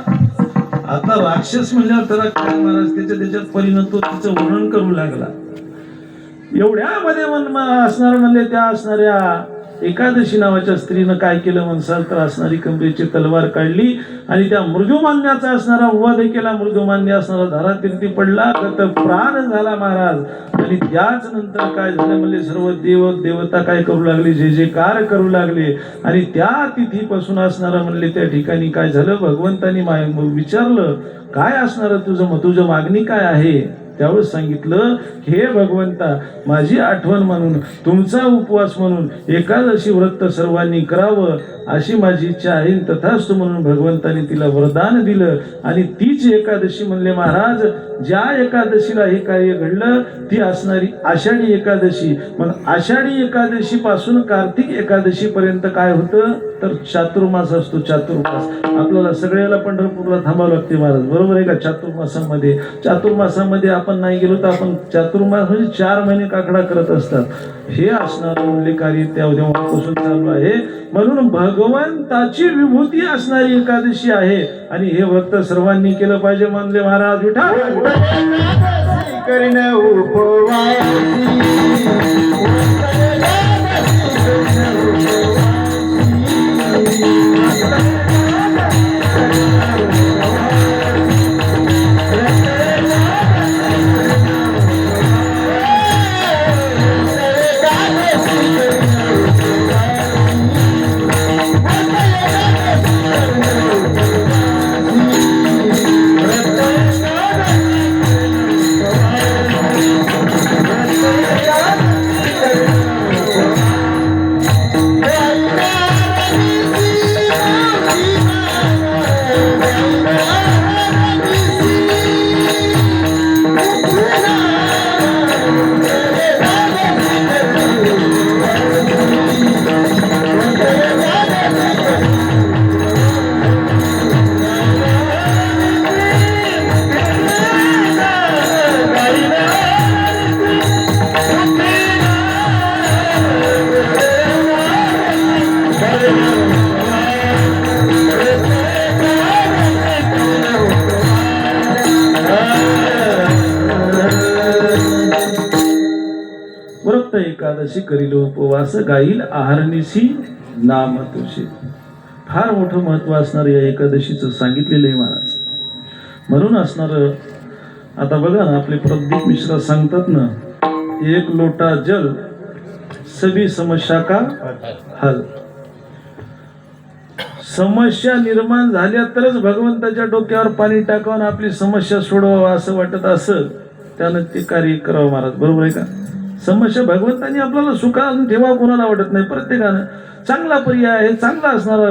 आता राक्षस म्हणल्यावर त्याला काय महाराज त्याच्यात परिणत तिचं वर्णन करू लागला. एवढ्यामध्ये असणार म्हणले त्या असणाऱ्या एकादशी नावाच्या स्त्रीनं काय केलं म्हणसाल तर असणारी कमरेची तलवार काढली आणि त्या मृदुमान्याचा असणारा वध केला. मृदुमान्य असणारा धारातीर्थी पडला, तर प्राण झाला महाराज. आणि त्याच नंतर काय झालं म्हणले सर्व देवता काय करू लागले? जे जे कार करू लागले. आणि त्या तिथीपासून असणारा म्हणले त्या ठिकाणी काय झालं? भगवंतानी विचारलं काय असणार तुझं मागणी काय आहे? त्यावेळेस सांगितलं, हे भगवंता, माझी आठवण म्हणून, तुमचा उपवास म्हणून एकादशी व्रत सर्वांनी करावं अशी माझी इच्छा आहे. तथास्तु म्हणून भगवंताने तिला वरदान दिलं आणि तीच एकादशी म्हणले महाराज, ज्या एकादशीला हे कार्य घडलं ती असणारी आषाढी एकादशी. मग आषाढी एकादशी पासून कार्तिक एकादशी पर्यंत काय होतं तर चातुर्मास असतो. चातुर्मास आपल्याला सगळ्याला पंढरपूरला थांबावं लागते महाराज, बरोबर आहे का? चातुर्मासामध्ये आपण नाही गेलो तर आपण चातुर्मास म्हणजे 4 महिने काकडा करत असतात. हे असणारं म्हणले कार्य तेव्हापासून चालू आहे. म्हणून भगवंताची विभूती असणारी एकादशी आहे आणि हे व्रत सर्वांनी केलं पाहिजे म्हणले महाराज. विठ्ठल करणं उपवासी व्रत एकादशी करील उपवास गाईल आहारनिशी नाम तुझे. फार मोठं महत्व असणार या एकादशीचं सांगितलेलं आहे महाराज. म्हणून असणार, आता बघा ना, आपले प्रदीप मिश्रा सांगतात ना, 1 लोटा जल सभी समस्या का हल. समस्या निर्माण झाल्या तरच भगवंताच्या डोक्यावर पाणी टाकावून आपली समस्या सोडवावं असं वाटत असं त्यानं ते कार्य करावं महाराज, बरोबर आहे का? समस्या भगवंतानी आपल्याला सुखात ठेवा कोणाला वाटत नाही. प्रत्येकानं चांगला पर्याय आहे, चांगला असणारा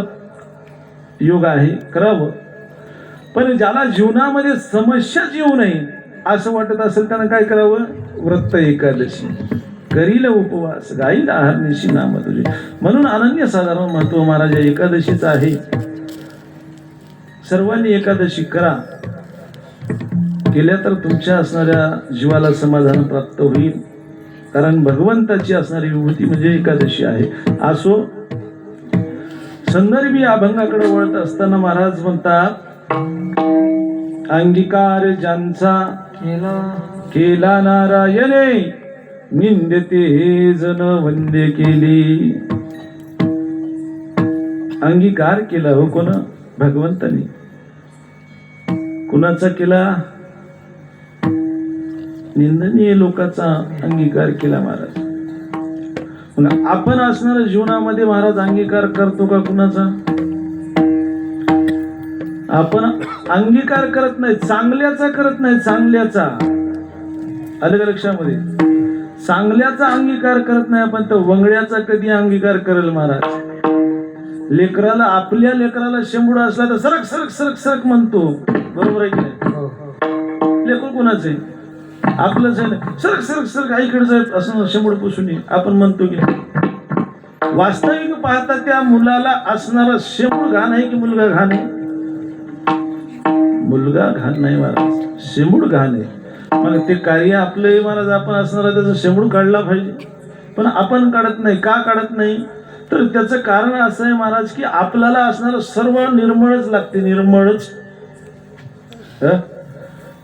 योग आहे, करावं. पण ज्याला जीवनामध्ये समस्याच येऊ नये असं वाटत असेल त्यानं काय करावं? व्रत एकादशी करील उपवास गाईल आहारनिशी नाम तुझे. म्हणून अनन्यसाधारण महत्व महाराज या एकादशीचं आहे. सर्वांनी एकादशी करा, केल्या तर तुमच्या असणाऱ्या जीवाला समाधान प्राप्त होईल. कारण भगवंताची असणारी विभूती म्हणजे एकादशी आहे. असो, संदर्भी अभंगाकडे वळत असताना महाराज म्हणतात, अंगीकार ज्यांचा केला नारायणे निंदते हे जन वंदे केली. अंगीकार केला हो कोण? भगवंतानी. कुणाचा केला? निंदनीय लोकांचा अंगीकार केला महाराज. मग आपण असणाऱ्या जीवनामध्ये महाराज अंगीकार करतो का कुणाचा? आपण अंगीकार करत नाही, चांगल्याचा करत नाही. चांगल्याचा आलं का लक्षामध्ये? चांगल्याचा अंगीकार करत नाही आपण, तर वंगड्याचा कधी अंगीकार करेल महाराज? लेकराला, आपल्या लेकराला शेंबूड असला तर सरक सरक सरक सरक म्हणतो, बरोबर आहे की नाही? लेकरू कोणाचं आहे? आपलंच आहे ना. सरक सरक सरक आईकडे जायचं असं शेंबूड पुसून आपण म्हणतो की नाही? वास्तविक पाहता त्या मुलाला असणारा शेंबूड घाण आहे की मुलगा घाण आहे? मुलगा घाण नाही महाराज, शेंबूड घाण आहे. मग ते कार्य आपलं महाराज, आपण असणारा त्याचा शेंबूड काढला पाहिजे. पण आपण काढत नाही. का काढत नाही? तर त्याचं कारण असं आहे महाराज की आपल्याला असणारं सर्व निर्मळच लागते, निर्मळच.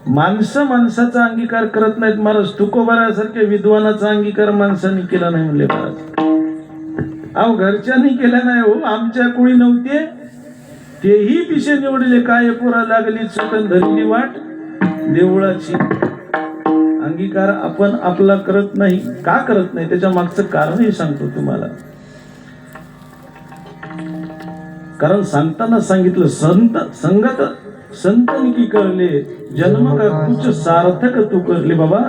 माणसं माणसाचा अंगीकार करत नाहीत महाराज. तुकोबारासारख्या विद्वानाचा अंगीकार माणसांनी केला नाही म्हणले महाराज. अहो, घरच्यांनी केला नाही हो. आमच्या कुळी नव्हते तेही पिशे निवडले, काय पोरा लागली चुकन धरली वाट देवळाची. अंगीकार आपण आपला करत नाही. का करत नाही त्याच्या मागचं कारणही सांगतो तुम्हाला. कारण सांगताना सांगितलं, संत संगत संतन की करले जन्म का कुछ सार्थक तू करले. बाबा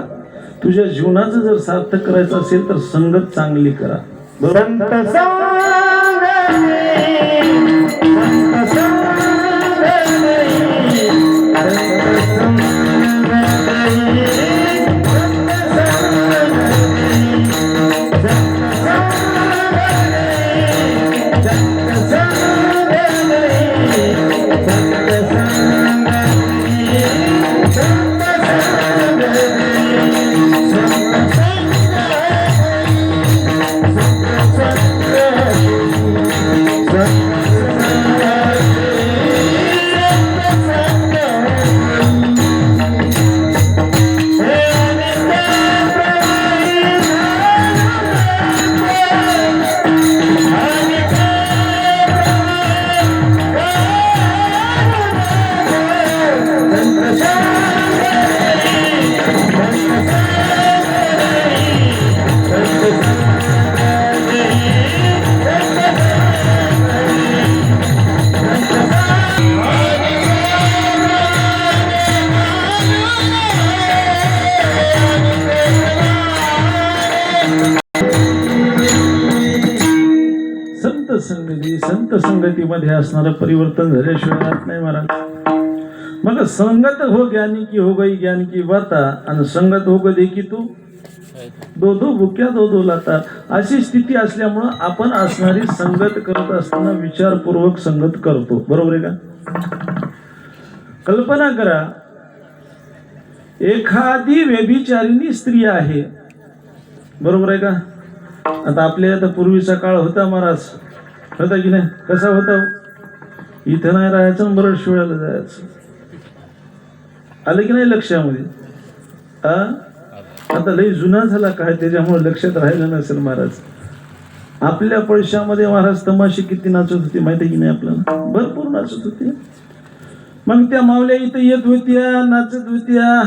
तुझ्या जीवनाचं जर सार्थक करायचं असेल तर संगत चांगली करा. बरोबर. संत संगती, संत संत संगतीमध्ये असणारं परिवर्तन झाल्याशिवाय राहत नाही महाराज. मग संगत हो ज्ञानी की हो गई ज्ञान की बाता आणि संगत हो गई की तू दो दो भुक्या दो दो लाता. अशी स्थिती असल्यामुळं आपण असणारी संगत करत असताना विचारपूर्वक संगत करतो. बरोबर आहे का? कल्पना करा, एखादी व्यभिचारिणी स्त्री आहे. बरोबर आहे का? आता आपल्या आता पूर्वीचा काळ होता महाराज, होता की नाही? कसा होता? इथं नाही राहायचं, बरं शिवायला जायचं. आलं की नाही लक्षामध्ये? आता लई जुना झाला काय, त्याच्यामुळे लक्षात राहिलं नसेल महाराज. आपल्या पैशामध्ये महाराज तमाशे किती नाचत होते माहिती की नाही आपल्याला? भरपूर नाचत होते. मग त्या मावल्या इथं येत होत्या, नाचत होत्या,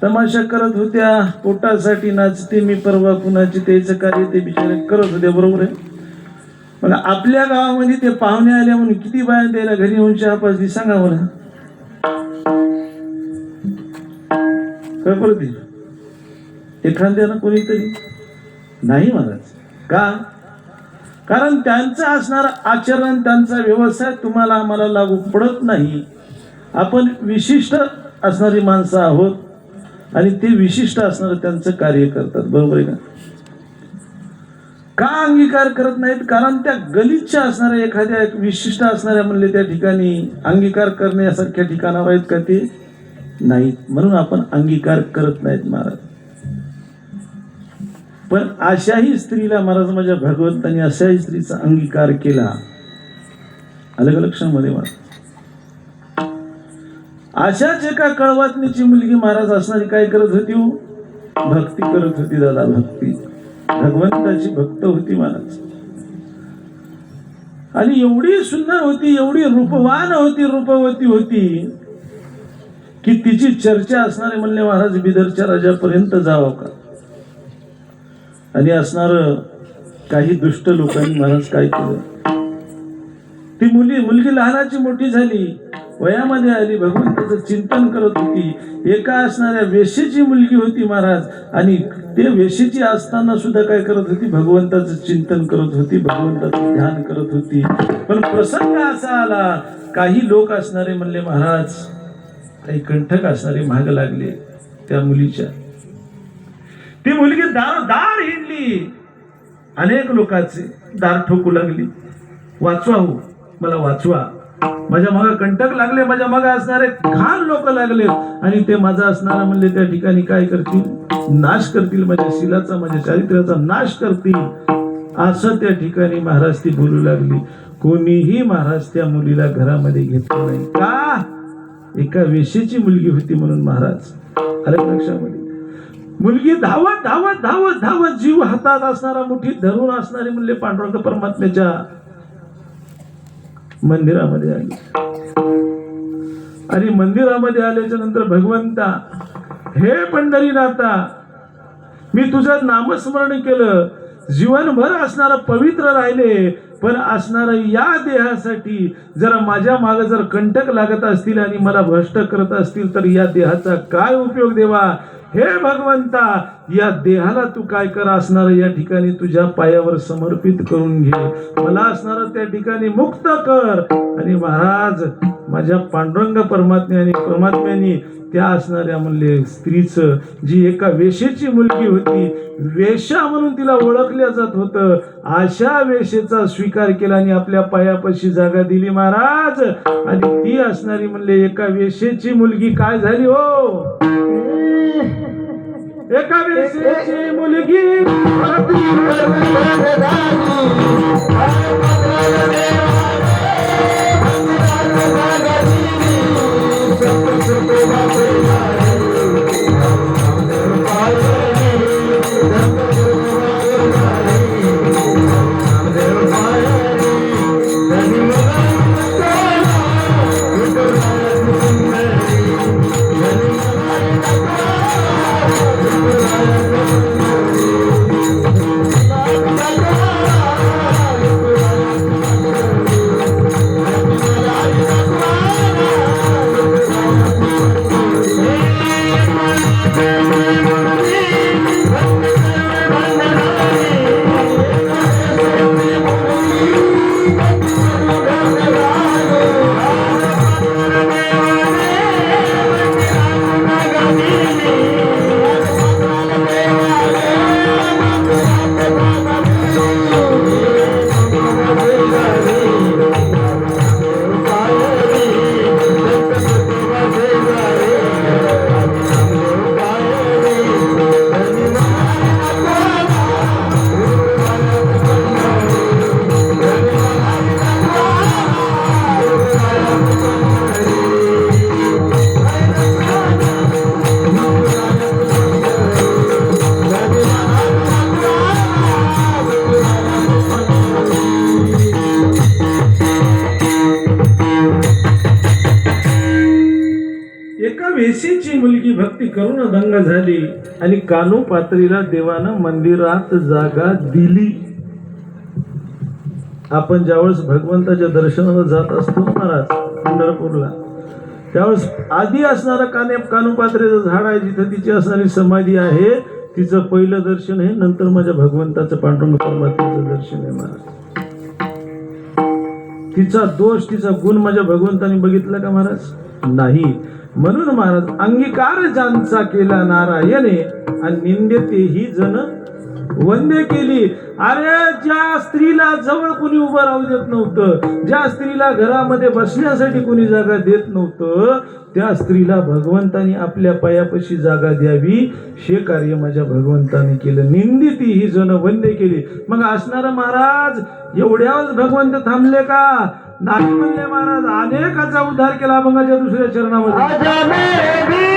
तमाशा करत होत्या. पोटासाठी नाचते मी परवा कुणाची, त्याचं कार्य ते बिचारे करत होते. बरोबर आहे? पण आपल्या गावामध्ये ते पाहुणे आले म्हणून किती बाया द्यायला घरी येऊन चहा पाजली सांगा मला. काय परत एखाद्यानं कोणीतरी नाही महाराज. का? कारण त्यांचं असणारं आचरण, त्यांचा व्यवसाय तुम्हाला आम्हाला लागू पडत नाही. आपण विशिष्ट असणारी माणसं आहोत आणि ते विशिष्ट असणारं त्यांचं कार्य करतात. बरोबर आहे का? का अंगीकार करत नाहीत? कारण त्या गलिच्छ असणाऱ्या एखाद्या विशिष्ट असणाऱ्या म्हणले त्या ठिकाणी अंगीकार करण्यासारख्या ठिकाणावर आहेत का? ते नाहीत. म्हणून आपण अंगीकार करत नाहीत महाराज. पण अशाही स्त्रीला महाराज माझ्या भगवंतांनी अशाही स्त्रीचा अंगीकार केला. अलग लक्षामध्ये महाराज. अशाच एका कळवातनीची मुलगी महाराज असणारी काय करत होती? भक्ती करत होती. दादा भक्ती, भगवंताची भक्त होती महाराज. आणि एवढी सुंदर होती, एवढी रूपवान होती, रूपवती होती की तिची चर्चा असणारे म्हणले महाराज बिदरच्या राजापर्यंत जावं का. आणि असणार काही दुष्ट लोकांनी महाराज काय केलं, ती मुलगी लहानाची मोठी झाली, वयामध्ये आली, भगवंताचं चिंतन करत होती. एका असणाऱ्या वेशीची मुलगी होती महाराज. आणि ते वेशीची असताना सुद्धा काय करत होती? भगवंताचं चिंतन करत होती, भगवंताचं ध्यान करत होती. पण प्रसंग असा आला, काही लोक असणारे म्हणले महाराज, काही कंठक असणारे माग लागले त्या मुलीच्या. ती मुलगी दार हिंडली, अनेक लोकांचे दार ठोकू लागली, वाचवा हो, मला वाचवा, माझ्या मागे कंटक लागले, माझ्या मागे असणारे घाण लोक लागले आणि ते माझा असणारा म्हणले त्या ठिकाणी काय करतील? नाश करतील, माझ्या शीलाचा, माझ्या चारित्र्याचा नाश करतील. असं त्या ठिकाणी महाराज ती बोलू लागली. कोणीही महाराज त्या मुलीला घरामध्ये घेतलं नाही. का? एका वेशीची मुलगी होती म्हणून महाराज. अरे लक्षामध्ये मुलगी धावत धावत धावत धावत जीव हातात असणारा मुठीत धरून असणारे म्हणले पांडुरंग परमात्म्याच्या मंदिरामध्ये आली. आणि मंदिरामध्ये आल्याच्या नंतर भगवंता, हे पंढरीनाथा, मी तुझं नामस्मरण केलं, जीवनभर असणारं पवित्र राहिले, पण असणारं या देहासाठी जरा माझ्या मागे जर कंटक लागत असतील आणि मला भ्रष्ट करत असतील तर या देहाचा काय उपयोग देवा? हे भगवंता, या देहाला तू काय कर, असणार या ठिकाणी तुझ्या पायावर समर्पित करून घे, मला असणार त्या ठिकाणी मुक्त कर. आणि महाराज, माझ्या पांडुरंग परमात्म्याने त्या असणाऱ्या म्हणले स्त्रीचं, जी एका वेश्येची मुलगी होती, वेश्या म्हणून तिला ओळखल्या जात होतं, अशा वेश्येचा स्वीकार केला आणि आपल्या पायापाशी जागा दिली महाराज. आणि ती असणारी म्हणले एका वेश्येची मुलगी काय झाली हो? एका वेश्येची मुलगी वेशीची मुलगी भक्ती करून दंग झाली आणि कानोपात्रीला देवानं मंदिरात जागा दिली. आपण ज्यावेळेस भगवंताच्या दर्शनाला जात असतो महाराज पंढरपूरला, त्यावेळेस आधी असणारा कानोपात्रेचं झाड आहे, जिथं तिची असणारी समाधी आहे, तिचं पहिलं दर्शन आहे, नंतर माझ्या भगवंताचं पांडुरंग परमात्म्याचं दर्शन आहे महाराज. तिचा दोष तिचा गुण माझ्या भगवंताने बघितला का महाराज? नाही. म्हणून महाराज, अंगीकार ज्यांचा केला नारायणे आणि निंद्यते ही जन वंदे केली. अरे, ज्या स्त्रीला जवळ कुणी उभं राहू देत नव्हतं, ज्या स्त्रीला घरामध्ये बसण्यासाठी कुणी जागा देत नव्हतं, त्या स्त्रीला भगवंतानी आपल्या पायापाशी जागा द्यावी, हे कार्य माझ्या भगवंताने केलं. निंदिती ही जन वंदे केली. मग असणार महाराज, एवढ्याच भगवंत थांबले का? नाही म्हणले महाराज, अनेकाचा उद्धार केला अभंगाच्या दुसऱ्या चरणामध्ये.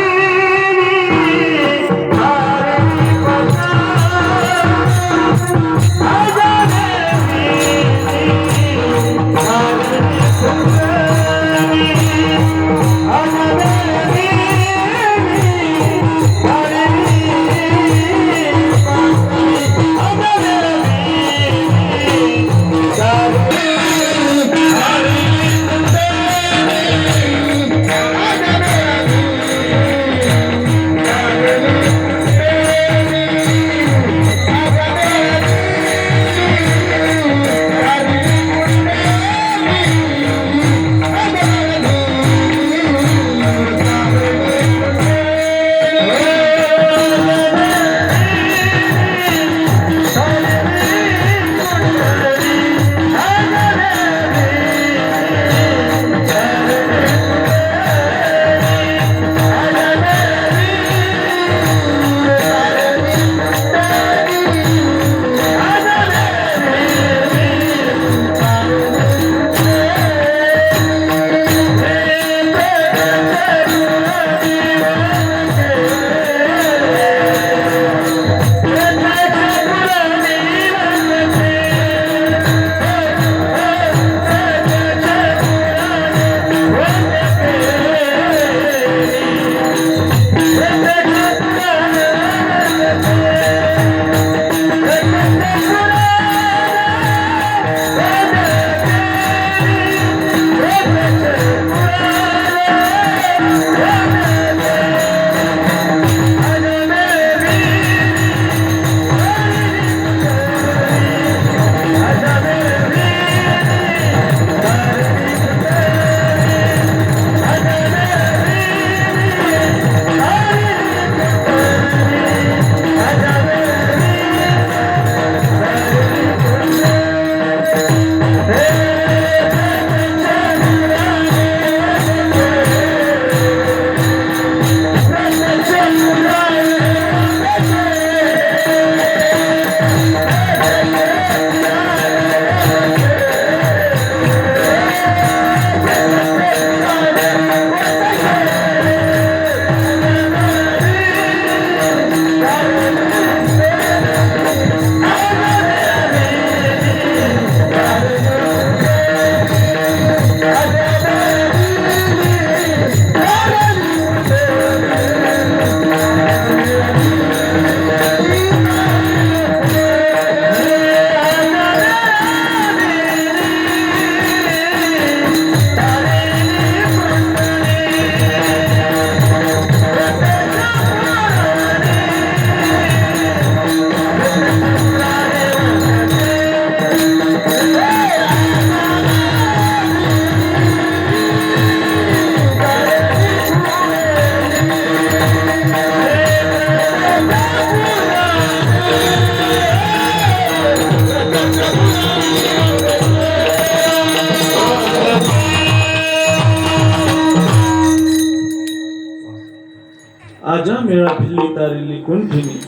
आजा मेळा फिरली तारिली कुंठिनी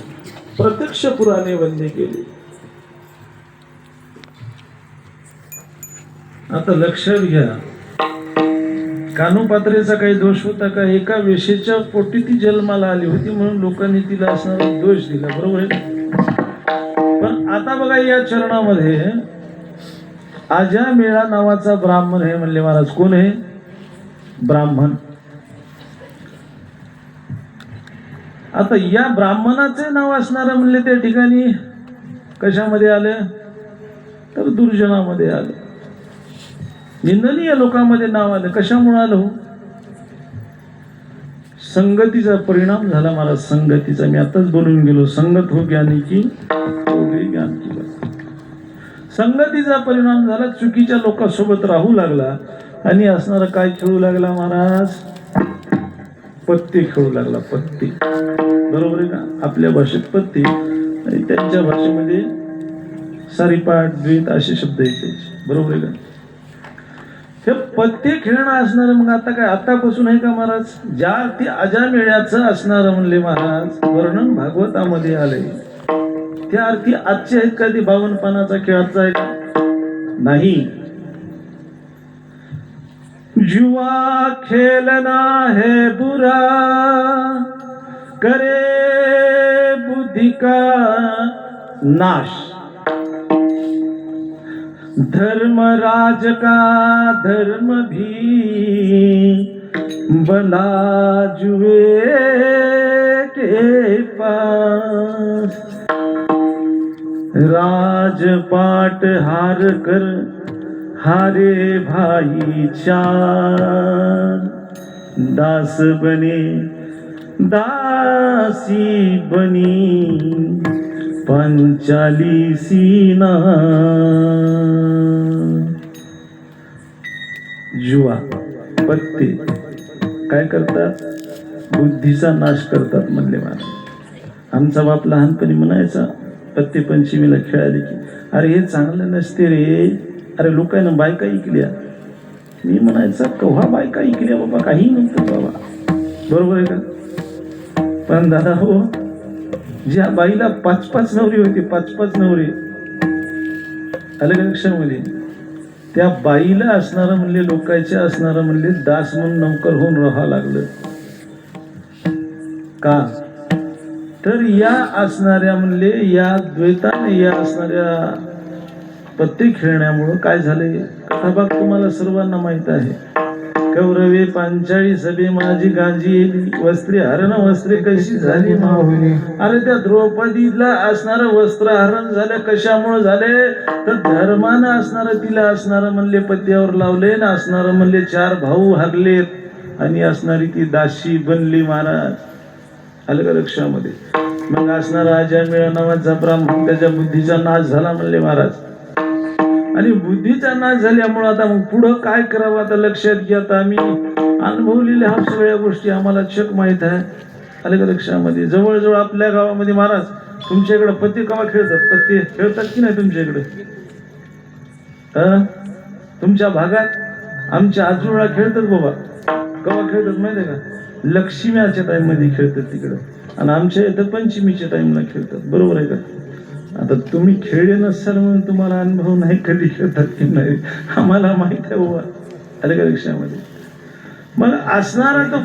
प्रत्यक्ष पुराणे वंदे केले. आता लक्षात घ्या, कानोपात्रेचा काही दोष होता का? एका वेशेच्या पोटी ती जन्माला आली होती म्हणून लोकांनी तिला असणारा दोष दिला, बरोबर आहे. पण आता बघा या चरणामध्ये आजा मेळा नावाचा ब्राह्मण आहे म्हणले महाराज. कोण आहे? ब्राह्मण. आता या ब्राह्मणाचे नाव असणार म्हणले त्या ठिकाणी कशामध्ये आले? तर दुर्जनामध्ये आले, निंदनीय लोकांमध्ये नाव आलं. कशामुळे आलं? संगतीचा परिणाम झाला महाराज. संगतीचा मी आताच बोलून गेलो, संगत हो ज्ञानी की हो गई ज्ञान की बात. संगतीचा परिणाम झाला, चुकीच्या लोकांसोबत राहू लागला आणि असणारा काय खेळू लागला महाराज? पत्ते खेळू लागला. पत्ते, बरोबर आहे का? आपल्या भाषेत पत्ते आणि त्यांच्या भाषेमध्ये सारीपाट द्वैत असे शब्द येते, बरोबर आहे का? हे पत्ते खेळणं असणार. मग आता काय आतापासून आहे का महाराज? ज्या अर्थी अजामेळ्याचं असणार म्हणले महाराज वर्णन भागवतामध्ये आले, त्या अर्थी आजचे आहेत का? ते 52 पानाचा खेळाचा आहे का? नाही. जुआ खेलना है बुरा, करे बुद्धि का नाश, धर्मराज का धर्म भी बना जुए के पास, राजपाट हार कर हारे भाई चार, दास बने दासी बनी पंचाली सीना. जुआ, पत्ते काय करतात? बुद्धीचा नाश करतात म्हणले महाराज. आमचा बाप लहानपणी म्हणायचा पत्ते पंचमीला खेळाले की अरे हे चांगलं नसते रे, अरे लोकांना बायका ऐकल्या. मी म्हणायचा कव्हा बायका ऐकल्या बाबा, काही नव्हतं बाबा, बरोबर आहे का? पण दादा हो, ज्या बाईला 5-5 नवरे होते, 5-5 नवरे अलग लक्षामध्ये, त्या बाईला असणारं म्हणले लोकांच्या असणारं म्हणले दास म्हणून नौकर होऊन राहावं लागलं. का? तर या असणाऱ्या म्हणले या द्वैताने या असणाऱ्या पत्ते खेळण्यामुळं काय झाले? कथाभाग तुम्हाला सर्वांना माहित आहे. कौरवे पांचाळी सभे माझी गांजी येली, वस्त्रे हरण वस्त्रे कशी झाली माहुली. अरे त्या द्रौपदीला असणारं वस्त्रहरण झालं, कशामुळे झाले? तर धर्मानं असणारं तिला असणारं म्हणले पत्त्यावर लावले ना, असणारं म्हणले 4 भाऊ हागलेत आणि असणारी ती दासी बनली महाराज. अलग लक्षामध्ये. मग असणारा अजामेळ नावाचा ब्राह्मण त्याच्या बुद्धीचा नाश झाला म्हणले महाराज. आणि बुद्धीचा नाश झाल्यामुळे आता मग पुढं काय करावं? आता लक्षात घ्या, आता आम्ही अनुभवलेल्या ह्या सगळ्या गोष्टी आम्हाला चक माहित आहे. अलग लक्षामध्ये जवळजवळ आपल्या गावामध्ये महाराज तुमच्याकडे पत्ते कवा खेळतात? पत्ते खेळतात की नाही तुमच्याकडे? तुमच्या भागात आमच्या आजूळा खेळतात बाबा. कवा खेळतात माहिती आहे का? लक्ष्मीच्या टाइम मध्ये खेळतात तिकडं, आणि आमच्या इथं पंचमीच्या टाइमला खेळतात, बरोबर आहे का? आता तुम्ही खेळले नसाल म्हणून तुम्हाला अनुभव नाही कधी खेळतात की नाही, आम्हाला माहित आहे बाबा. अलग लक्षामध्ये. मग असणारा तो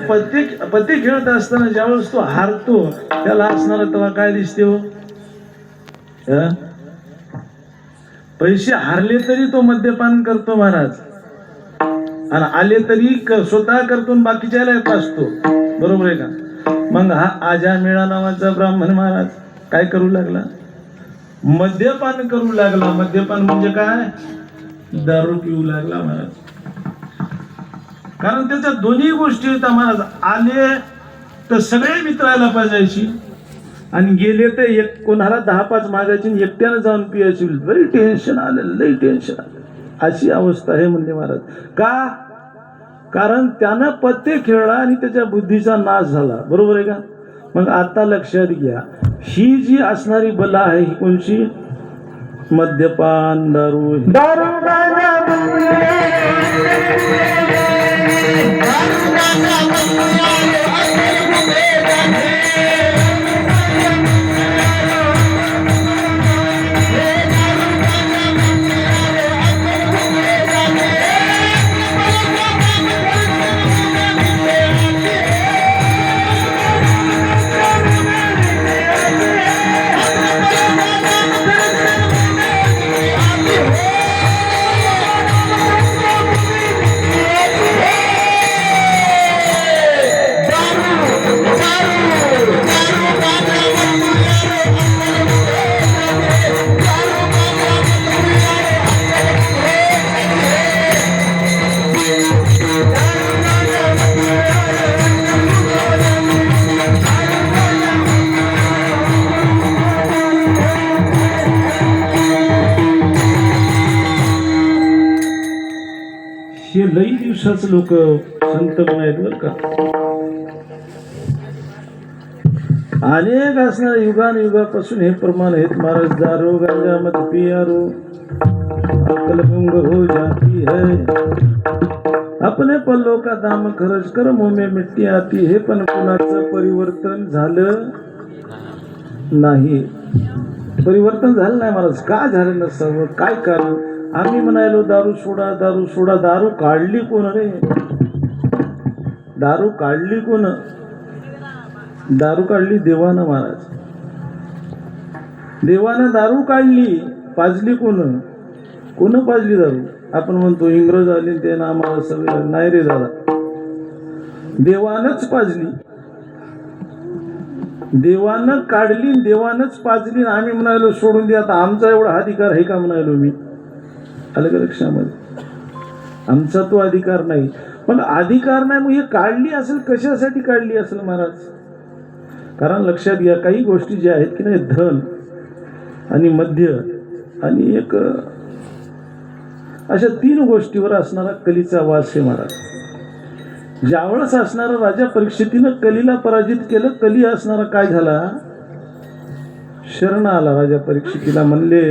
पत्ते खेळत असताना ज्यावेळेस तो हारतो त्याला असणारा तेव्हा काय दिसते हो? पैसे हारले तरी तो मद्यपान करतो महाराज, आणि आले तरी स्वतः करतो बाकीच्याला पाचतो, बरोबर आहे का? मग हा अजामेळा नावाचा ब्राह्मण महाराज काय करू लागला? मद्यपान करू लागला. मद्यपान म्हणजे काय? दारू पिऊ लागला महाराज. कारण त्याच्या दोन्ही गोष्टी होत्या महाराज. आले तर सगळे मित्राला पाजायची, आणि गेले तर एक कोणाला 10-5 मागायची, एकट्यानं जाऊन पियायची. लई टेन्शन आलं, लई टेन्शन आलं, अशी अवस्था आहे म्हणले महाराज. का? कारण त्यानं पत्ते खेळला आणि त्याच्या बुद्धीचा नाश झाला, बरोबर आहे का? मग आता लक्षात घ्या, ही जी असणारी बला आहे ही कोणची? मद्यपान, दारू. दारू अशाच लोक संत पण आहेत बरं का. अनेक असणाऱ्या युगापासून हे प्रमाण आहेत महाराज. दारू गांजा मत पियारो अकलपुंग हो जाती है, अपने पल्लों का दाम खर्च कर मुंह में मिट्टी आती. हे पण कुणाचं परिवर्तन झालं नाही. परिवर्तन झालं नाही महाराज. का झालं नसावं, काय कारण? आम्ही म्हणालो दारू सोडा, दारू सोडा. दारू काढली कोण रे? दारू काढली कोण? दारू काढली देवानं महाराज. देवानं दारू काढली. पाजली कोण? कोण पाजली दारू? आपण म्हणतो इंग्रज आले ते ना आम्हाला सगळे. नाही रे दादा, देवानच पाजली. देवानं काढली, देवानच पाजली. आम्ही म्हणालो सोडून दे. आता आमचा एवढा अधिकार आहे का म्हणालो मी. आलं का लक्षामध्ये? आमचा तो अधिकार नाही. पण अधिकार नाही मग हे काढली असेल, कशासाठी काढली असेल महाराज? कारण लक्षात घ्या, काही गोष्टी ज्या आहेत की नाही, धन आणि मद्य आणि एक अशा 3 गोष्टीवर असणारा कलीचा वास आहे महाराज. ज्यावेळेस असणारा राजा परीक्षितीनं कलीला पराजित केलं. कली असणारा काय झाला? शरण आला राजा परीक्षितीला. म्हणले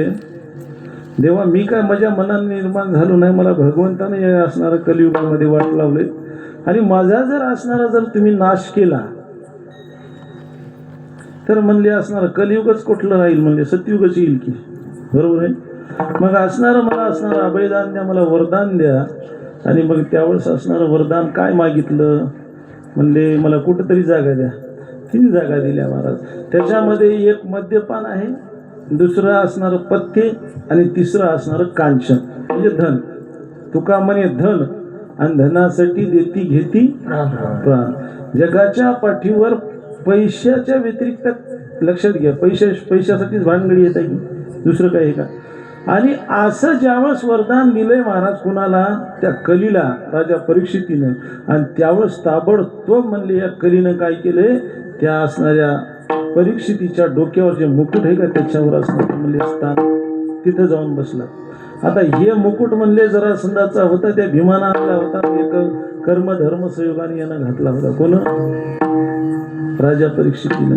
देवा मी काय माझ्या मनाने निर्माण झालो नाही, मला भगवंताने या असणारा कलियुगामध्ये वाट लावले. आणि माझा जर असणारा जर तुम्ही नाश केला तर म्हणले असणारा कलियुगच कुठलं राहील? म्हणले सतयुगच येईल की. बरोबर आहे. मग असणारं मला असणारं अभयदान द्या, मला वरदान द्या. आणि मग त्यावेळेस असणारं वरदान काय मागितलं? म्हणले मला कुठंतरी जागा द्या. 3 जागा दिल्या महाराज. त्याच्यामध्ये एक मद्यपान आहे, दुसरं असणारं पथ्य आणि तिसरं असणारं कांचन म्हणजे धन. तुका म्हणे धन आणि धनासाठी देती घेती प्राण. जगाच्या पाठीवर पैशाच्या व्यतिरिक्त, लक्षात घ्या, पैशासाठीच भानगडी येत आहे की दुसरं काही का? आणि असं ज्यावेळेस वरदान दिलंय महाराज कुणाला? त्या कलीला, राजा परीक्षितीनं. आणि त्यावेळेस ताबडतोब म्हणले या कलीनं काय केलंय? त्या असणाऱ्या परीक्षितीच्या डोक्यावर जे मुकुट आहे का त्याच्यावर असणार म्हणले स्थान, तिथं जाऊन बसला. आता हे मुकुट म्हणले जरा संदाचा होता, त्या भीमाना आणला होता. एक कर्मधर्म संयोगाने यानं घातला होता. कोण? राजा परीक्षितीनं.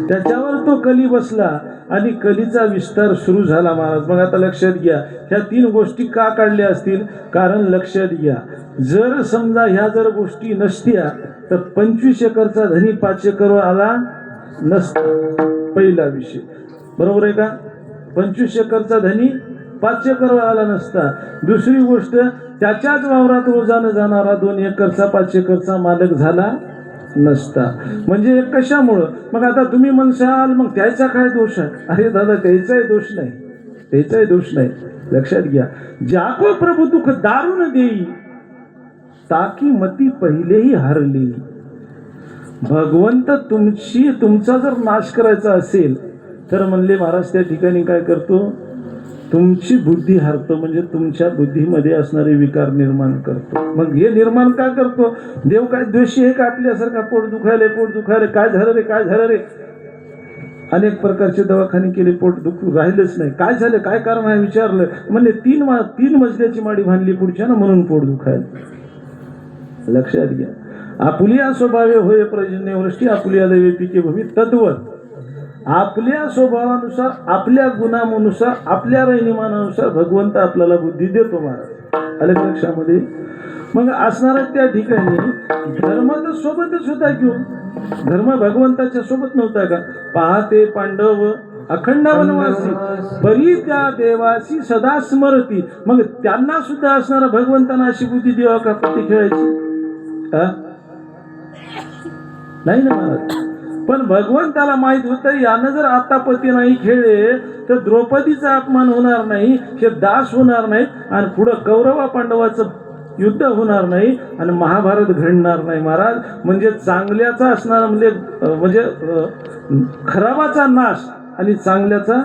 त्याच्यावर तो कली बसला आणि कलीचा विस्तार सुरू झाला महाराज. मग आता लक्षात घ्या, ह्या 3 गोष्टी का काढल्या असतील? कारण लक्षात घ्या, जर समजा ह्या जर गोष्टी नसत्या तर 25 एकरचा धनी 5 एकरवर आला नसता. पहिला विषय बरोबर आहे का? 25 एकरचा धनी 5 एकरवर आला नसता. दुसरी गोष्ट, त्याच्याच वावरात रोजानं जाणारा 2 एकरचा 5 एकरचा मालक झाला नसता. म्हणजे कशामुळं? मग आता तुम्ही म्हणसाल मग त्याचा काय दोष आहे? अरे दादा, त्याचाही दोष नाही, त्याचाही दोष नाही. लक्षात घ्या, जाको प्रभू दुःख दारुण देई ताकी मती पहिलेही हारली. भगवंत तुमचा जर नाश करायचा असेल तर म्हणले महाराज त्या ठिकाणी काय करतो? तुमची बुद्धी हारतो. म्हणजे तुमच्या बुद्धीमध्ये असणारे विकार निर्माण करतो. मग हे निर्माण का करतो? देव काय द्वेषी आहे का आपल्यासारखा? पोट दुखायले, पोट दुखायले, काय झालं रे, काय झालं रे? अनेक प्रकारचे दवाखाने केले, पोट दुखू राहिलंच नाही. काय झालं, काय कारण आहे विचारलं, म्हणले 3 मजल्याची माडी बांधली पुढच्या ना म्हणून पोट दुखायला. लक्षात घ्या, आपुलिया स्वभावे होय पर्जन्यवृष्टी, आपुलिया दैवे पिके भूमी. तद्वत आपल्या स्वभावानुसार, आपल्या गुणानुसार, आपल्या राहणीमानानुसार भगवंत आपल्याला बुद्धी देतो महाराज. आलं लक्षामध्ये? मग असणारा त्या ठिकाणी धर्म तर सोबतच होता किंवा धर्म भगवंताच्या सोबत नव्हता का? पाहते पांडव अखंड वनवासी बरी त्या देवासी सदा स्मरती. मग त्यांना सुद्धा असणारा भगवंतांना अशी बुद्धी देवा का पती खेळायची? नाही ना महाराज. पण भगवंताला माहित होतं यानं जर आता पती नाही खेळले तर द्रौपदीचा अपमान होणार नाही, हे दास होणार नाहीत आणि पुढं कौरवा पांडवाचं युद्ध होणार नाही आणि महाभारत घडणार नाही महाराज. म्हणजे चांगल्याचा असणार म्हणजे खराबाचा नाश आणि चांगल्याचा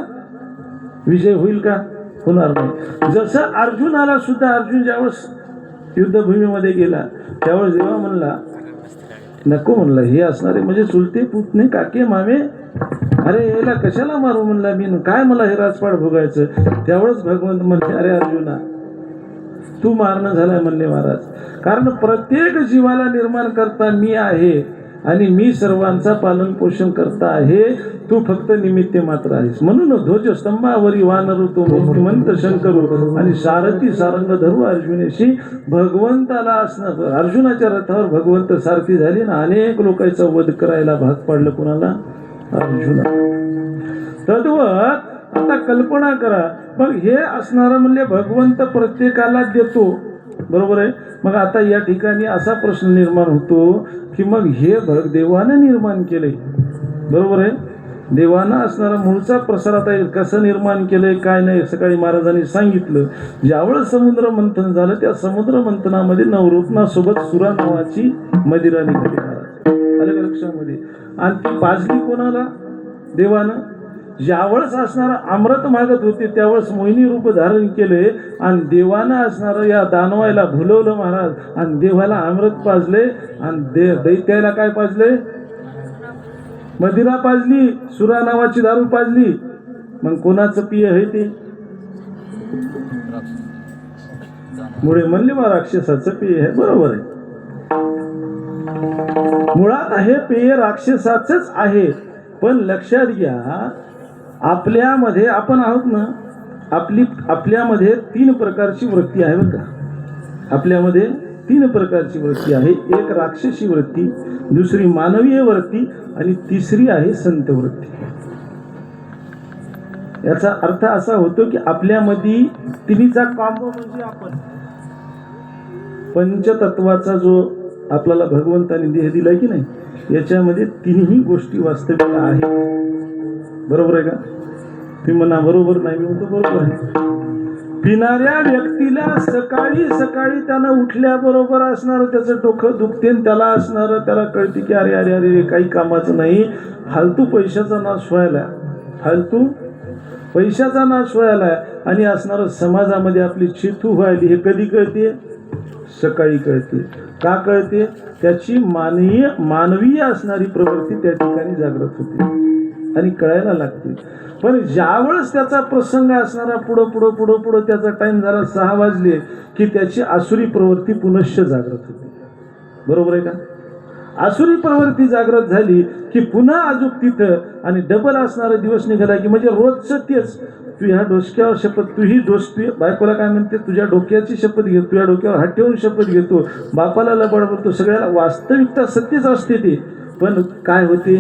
विजय होईल का? होणार नाही. जसं अर्जुनाला सुद्धा, अर्जुन ज्यावेळेस युद्धभूमीमध्ये गेला त्यावेळेस जेव्हा म्हणला, नको म्हणला, हे असणारे म्हणजे चुलते पुतणे काके मामे, अरे याला कशाला मारू म्हणला मी, काय मला हे राजपाट भोगायचं? त्यावेळेस भगवंत म्हणते, अरे अर्जुना तू मारणं झालाय म्हणले महाराज. कारण प्रत्येक जीवाला निर्माण करता मी आहे आणि मी सर्वांचा पालन पोषण करता आहे, तू फक्त निमित्त मात्र आहेस. म्हणून ध्वजस्तंभावरी वानरू तो मूर्तिमंत शंकरू आणि सारथी सारंग धरू अर्जुनेशी. भगवंताला असणं, अर्जुनाच्या रथावर भगवंत सारथी झाली ना, अनेक लोकांचा वध करायला भाग पाडलं. कुणाला? अर्जुना. तद्वत आता कल्पना करा, मग हे असणारं म्हणजे भगवंत प्रत्येकाला देतो, बरोबर आहे. मग आता या ठिकाणी असा प्रश्न निर्माण होतो की मग हे देवानं निर्माण केले, बरोबर आहे. देवानं असणारा मूळचा प्रसार आता कसं निर्माण केलंय काय नाही, सकाळी महाराजांनी सांगितलं. ज्यावेळेस समुद्र मंथन झालं त्या समुद्र मंथनामध्ये नवरत्नासोबत सुरा नावाची मदिरा निघाली महाराज, आलं का लक्षामध्ये. आणि ती पाजली कोणाला? देवानं. ज्यावेळेस असणारा अमृत मागत होते त्यावेळेस मोहिनी रूप धारण केले आणि देवानं असणारं या दानवायला भुलवलं महाराज, आणि देवाला अमृत पाजले आणि दैत्याला काय पाजले? मदिरा पाजली, सुरा नावाची दारू पाजली. मग कोणाचं पिय आहे ते? मुळे म्हणले बा राक्षसाचं पेय आहे, बरोबर आहे. मुळात हे पेय राक्षसाचंच आहे. पण लक्षात घ्या, आपल्यामध्ये आपण आहोत ना, आपल्यामध्ये 3 प्रकारची वृत्ती आहे बरं का. आपल्यामध्ये 3 प्रकारची वृत्ती आहे. एक राक्षसी वृत्ती, दुसरी मानवीय वृत्ती आणि तिसरी आहे संत वृत्ती. याचा अर्थ असा होतो की आपल्यामध्ये तिन्हीचा कॉम्बो म्हणजे आपण पंचतत्वाचा जो आपल्याला भगवंताने देह दिलाय की नाही, याच्यामध्ये तिन्ही गोष्टी वास्तविक आहेत. बरोबर आहे का? तुम्ही म्हणा बरोबर नाही, मी म्हणतो बरोबर आहे. पिणाऱ्या व्यक्तीला सकाळी सकाळी त्यानं उठल्याबरोबर असणार त्याचं डोकं दुखते, त्याला असणार त्याला कळते की अरे अरे अरे काही कामाचं नाही, फालतू पैशाचा नाश व्हायला, फालतू पैशाचा नाश व्हायला. आणि असणार समाजामध्ये आपली चिथू व्हायली. हे कधी कळते? सकाळी कळते. का कळते? त्याची मानवीय असणारी प्रवृत्ती त्या ठिकाणी जागृत होते आणि कळायला लागते. पण ज्यावेळेस त्याचा प्रसंग असणारा पुढं त्याचा टाइम झाला 6 वाजले की त्याची आसुरी प्रवृत्ती पुनश्च जागृत होते. बरोबर आहे का? आसुरी प्रवृत्ती जागृत झाली की पुन्हा अजूक तिथं आणि डबल असणारा दिवस निघाला की म्हणजे रोजचं तेच. तू ह्या डोसक्यावर शपथ, तू ही बायकोला काय म्हणते, तुझ्या डोक्याची शपथ घेतो, तुझ्या डोक्यावर हात ठेवून शपथ घेतो, बापाला लबाड बोलतो, सगळ्याला वास्तविकता सत्यच असते ते. पण काय होते?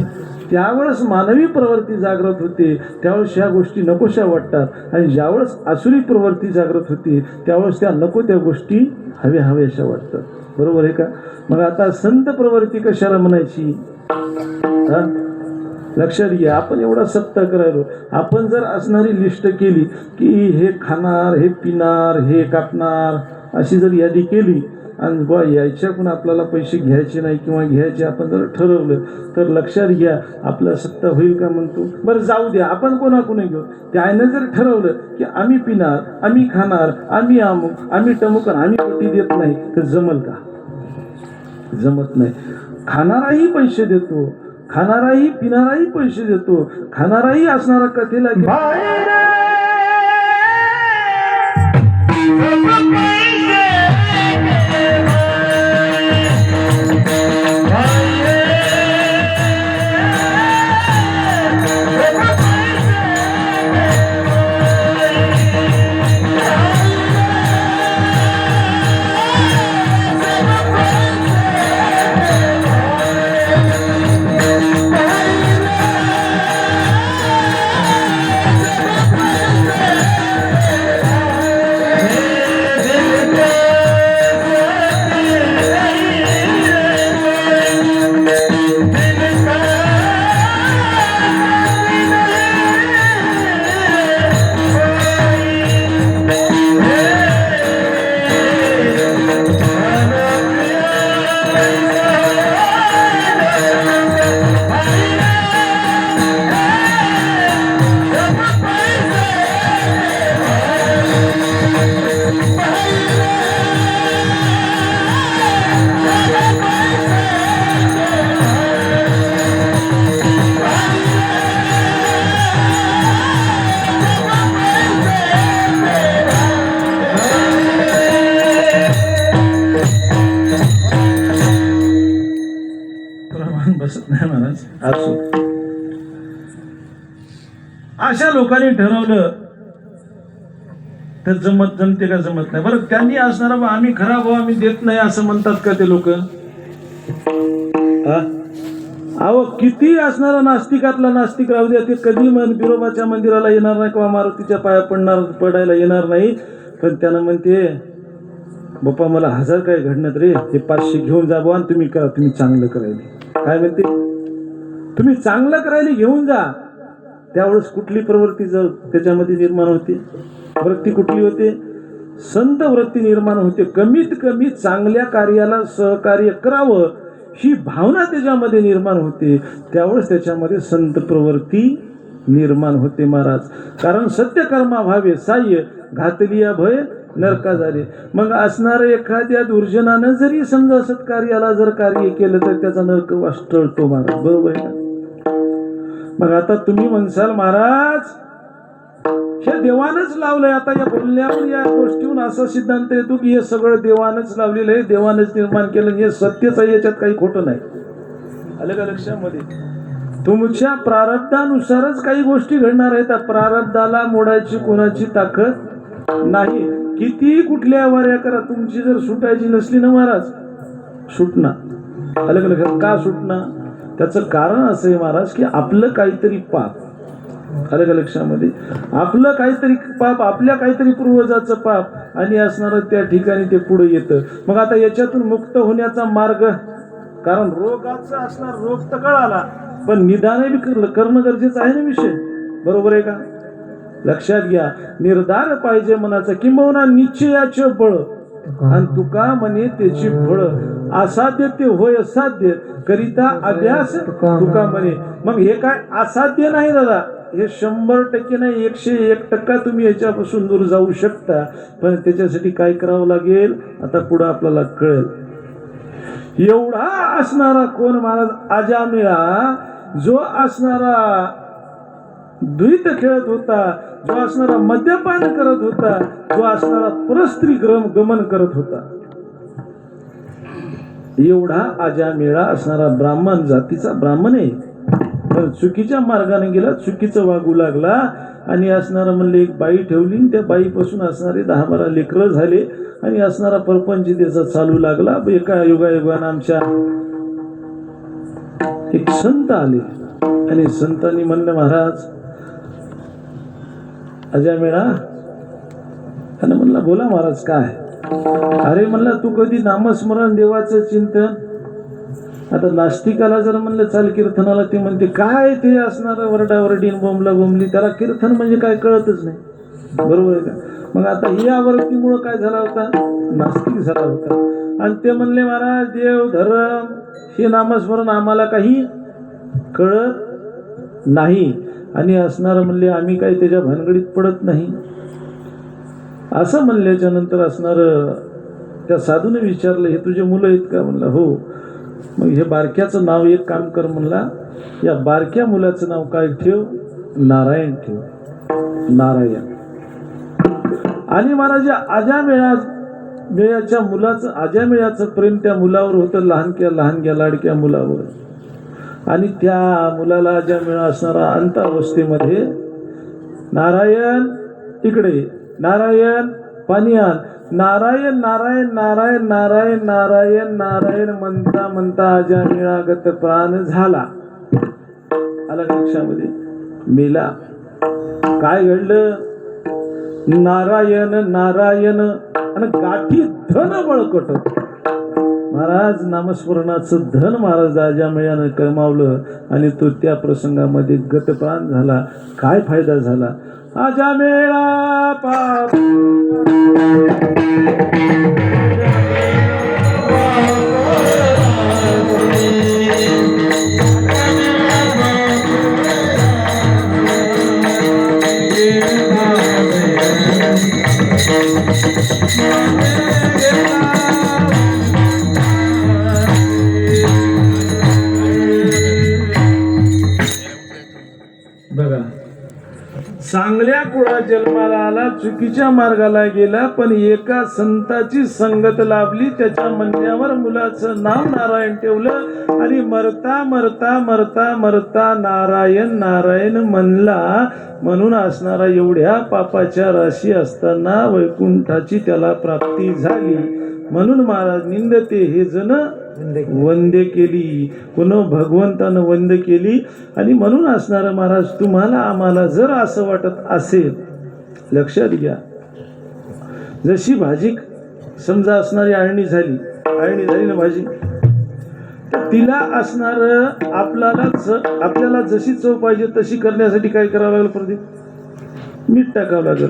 त्यावेळेस मानवी प्रवृत्ती जागृत होते, त्यावेळेस ह्या गोष्टी नकोशा वाटतात. आणि ज्यावेळेस आसुरी प्रवृत्ती जागृत होते त्यावेळेस त्या नको त्या गोष्टी हव्याशा वाटतात. बरोबर आहे का? मग आता संत प्रवृत्ती कशाला म्हणायची? लक्षात घ्या, आपण एवढा सत्ता करायलो. आपण जर असणारी लिस्ट केली की हे खाणार, हे पिणार, हे कापणार, अशी जर यादी केली आणि बा याच्याकडून आपल्याला पैसे घ्यायचे नाही किंवा घ्यायचे आपण जर ठरवलं तर लक्षात घ्या आपला सत्ता होईल का? म्हणतो बरं जाऊ द्या, आपण कोणाकोणी घेऊ. त्यानं जर ठरवलं की आम्ही पिणार, आम्ही खाणार, आम्ही अमुक, आम्ही टमुक, आम्ही पट्टी देत नाही, तर जमल का? जमत नाही. खाणाराही पैसे देतो, खाणाराही पिणाराही पैसे देतो, खाणाराही असणारा कथेला नाही महाराज असो. अशा लोकांनी ठरवलं तर जमते का जमत नाही. बरं त्यांनी असणारा बा आम्ही खराब हो आम्ही देत नाही असं म्हणतात का ते लोक? अहो किती असणारा नास्तिकातला नास्तिक राहू द्या, ते कधी बिरोबाच्या मंदिराला येणार नाही किंवा मारुतीच्या पाया पडायला येणार नाही, पण त्यानं म्हणते बाप्पा मला 1000 काय घडणार रे, ते 500 घेऊन जा बुवा आणि तुम्ही करा, तुम्ही चांगलं करायला. काय म्हणते? तुम्ही चांगलं करायला घेऊन जा. त्यावेळेस कुठली प्रवृत्ती त्याच्यामध्ये निर्माण होते? वृत्ती कुठली होते? संत वृत्ती निर्माण होते. कमीत कमी चांगल्या कार्याला सहकार्य करावं ही भावना त्याच्यामध्ये निर्माण होते. त्यावेळेस त्याच्यामध्ये संत प्रवृत्ती निर्माण होते महाराज. कारण सत्यकर्मा व्हावे साह्य घातलिया भय नरका झाले. मग असणारं एखाद्या दुर्जनानं जरी समजा सत्कार्याला जर कार्य केलं तर त्याचा नरक वास टळतो महाराज. बरोबर आहे का? मग आता तुम्ही म्हणसाल महाराज हे देवानच लावलंय. आता या बोलण्यावर या गोष्टीहून असा सिद्धांत येतो की हे सगळं देवानच लावलेलं आहे, देवानच निर्माण केलं, हे सत्यच आहे, याच्यात काही खोटं नाही. आलं का लक्षामध्ये? तुमच्या प्रारब्धानुसारच काही गोष्टी घडणार आहेत. प्रारब्धाला मोडायची कोणाची ताकद नाही. किती कुठल्या वाऱ्या करा, तुमची जर सुटायची नसली ना महाराज सुटणार. आलं का लक्षात? का सुटणार? त्याचं कारण असं आहे महाराज की आपलं काहीतरी पाप, आलं का लक्षामध्ये, आपलं काहीतरी पाप, आपल्या काहीतरी पूर्वजाचं पाप आणि असणारं त्या ठिकाणी ते पुढे येतं. मग आता याच्यातून मुक्त होण्याचा मार्ग, कारण रोगाचा असणार रोग तर कळाला, पण निदान बी करणं गरजेचं आहे ना विषय. बरोबर आहे का? लक्षात घ्या. निर्धार पाहिजे मनाचा, किंबहुना निश्चयाचे बळ आणि तुका म्हणे त्याची फळ. असाध्य ते होय असाध्य करिता अभ्यास तुका म्हणे. मग हे काय असाध्य नाही दादा, हे 100% नाही, 101% तुम्ही याच्यापासून दूर जाऊ शकता. पण त्याच्यासाठी काय करावं लागेल आता पुढे आपल्याला कळेल. एवढा असणारा कोण महाराज अजामिळा, जो असणारा द्वैत खेळत होता, जो असणारा मद्यपान करत होता, जो असणारा परस्त्री गमन करत होता, एवढा अजामिळा असणारा ब्राह्मण जातीचा ब्राह्मण आहे, पण चुकीच्या मार्गाने गेला, चुकीचं वागू लागला. आणि असणारा म्हणले एक बाई ठेवली, त्या बाईपासून असणारे 10-12 लेकरं झाले आणि असणारा परपंच त्याचा चालू लागला. एका युगायुगानं आमच्या एक संत आले आणि संतांनी म्हणलं महाराज अजामिळा, त्यानं म्हणला बोला महाराज काय? अरे म्हणला तू कधी नामस्मरण देवाचं चिंतन. आता नास्तिकाला जर म्हणलं चाल कीर्तनाला, ते म्हणते काय ते असणार वरडावरडी बोंबला बोंबली, त्याला कीर्तन म्हणजे काय कळतच नाही. बरोबर आहे का? मग आता या आवृत्तीमुळं काय झाला होता? नास्तिक झाला होता. आणि ते म्हणले महाराज देव धर्म हे नामस्मरण आम्हाला काही कळत नाही. आणि असणारं म्हणले आम्ही काही त्याच्या भानगडीत पडत नाही. असं म्हणल्याच्या नंतर असणारं त्या साधूने विचारलं हे तुझे मुलं आहेत का? म्हणला हो. मग हे बारक्याचं नाव एक काम कर म्हणला, या बारक्या मुलाचं नाव काय ठेव? नारायण ठेव. नारायण. आणि महाराज अजामेळ्याच्या मुलाचं, अजामेळ्याचं प्रेम त्या मुलावर होतं, लहानग्या लाडक्या मुलावर. आणि त्या मुलाला अजामेळा असणारा अंतावस्थेमध्ये नारायण इकडे, नारायण पाणी आण, नारायण नारायण नारायण नारायण नारायण नारायण म्हणता म्हणता अजामिळागत प्राण झाला. आला लक्षामध्ये? मेला. काय घडलं? नारायण नारायण आणि गाठी धन बळकट. महाराज नामस्मरणाचं धन महाराज अजामिळानं कमावलं आणि तो त्या प्रसंगामध्ये गतप्राण झाला. काय फायदा झाला? अजामिळा पाप चांगल्या कुळात जन्माला आला, चुकीच्या मार्गाला गेला, पण एका संताची संगत लाभली, त्याच्या म्हणण्यावर मुलाचं नाव नारायण ठेवलं आणि मरता मरता मरता मरता नारायण नारायण म्हणला. म्हणून असणारा एवढ्या पापाच्या राशी असताना वैकुंठाची त्याला प्राप्ती झाली. म्हणून महाराज निंदते हे जन वंदे केली, पुन्हा भगवंतानं वंद केली. आणि म्हणून असणारं महाराज तुम्हाला आम्हाला जर असं वाटत असेल, लक्षात घ्या, जशी भाजी समजा असणारी आळणी झाली ना भाजी, तर तिला असणार आपल्याला जशी चव पाहिजे तशी करण्यासाठी काय करावं लागेल? प्रदीप, मीठ टाकावं लागेल.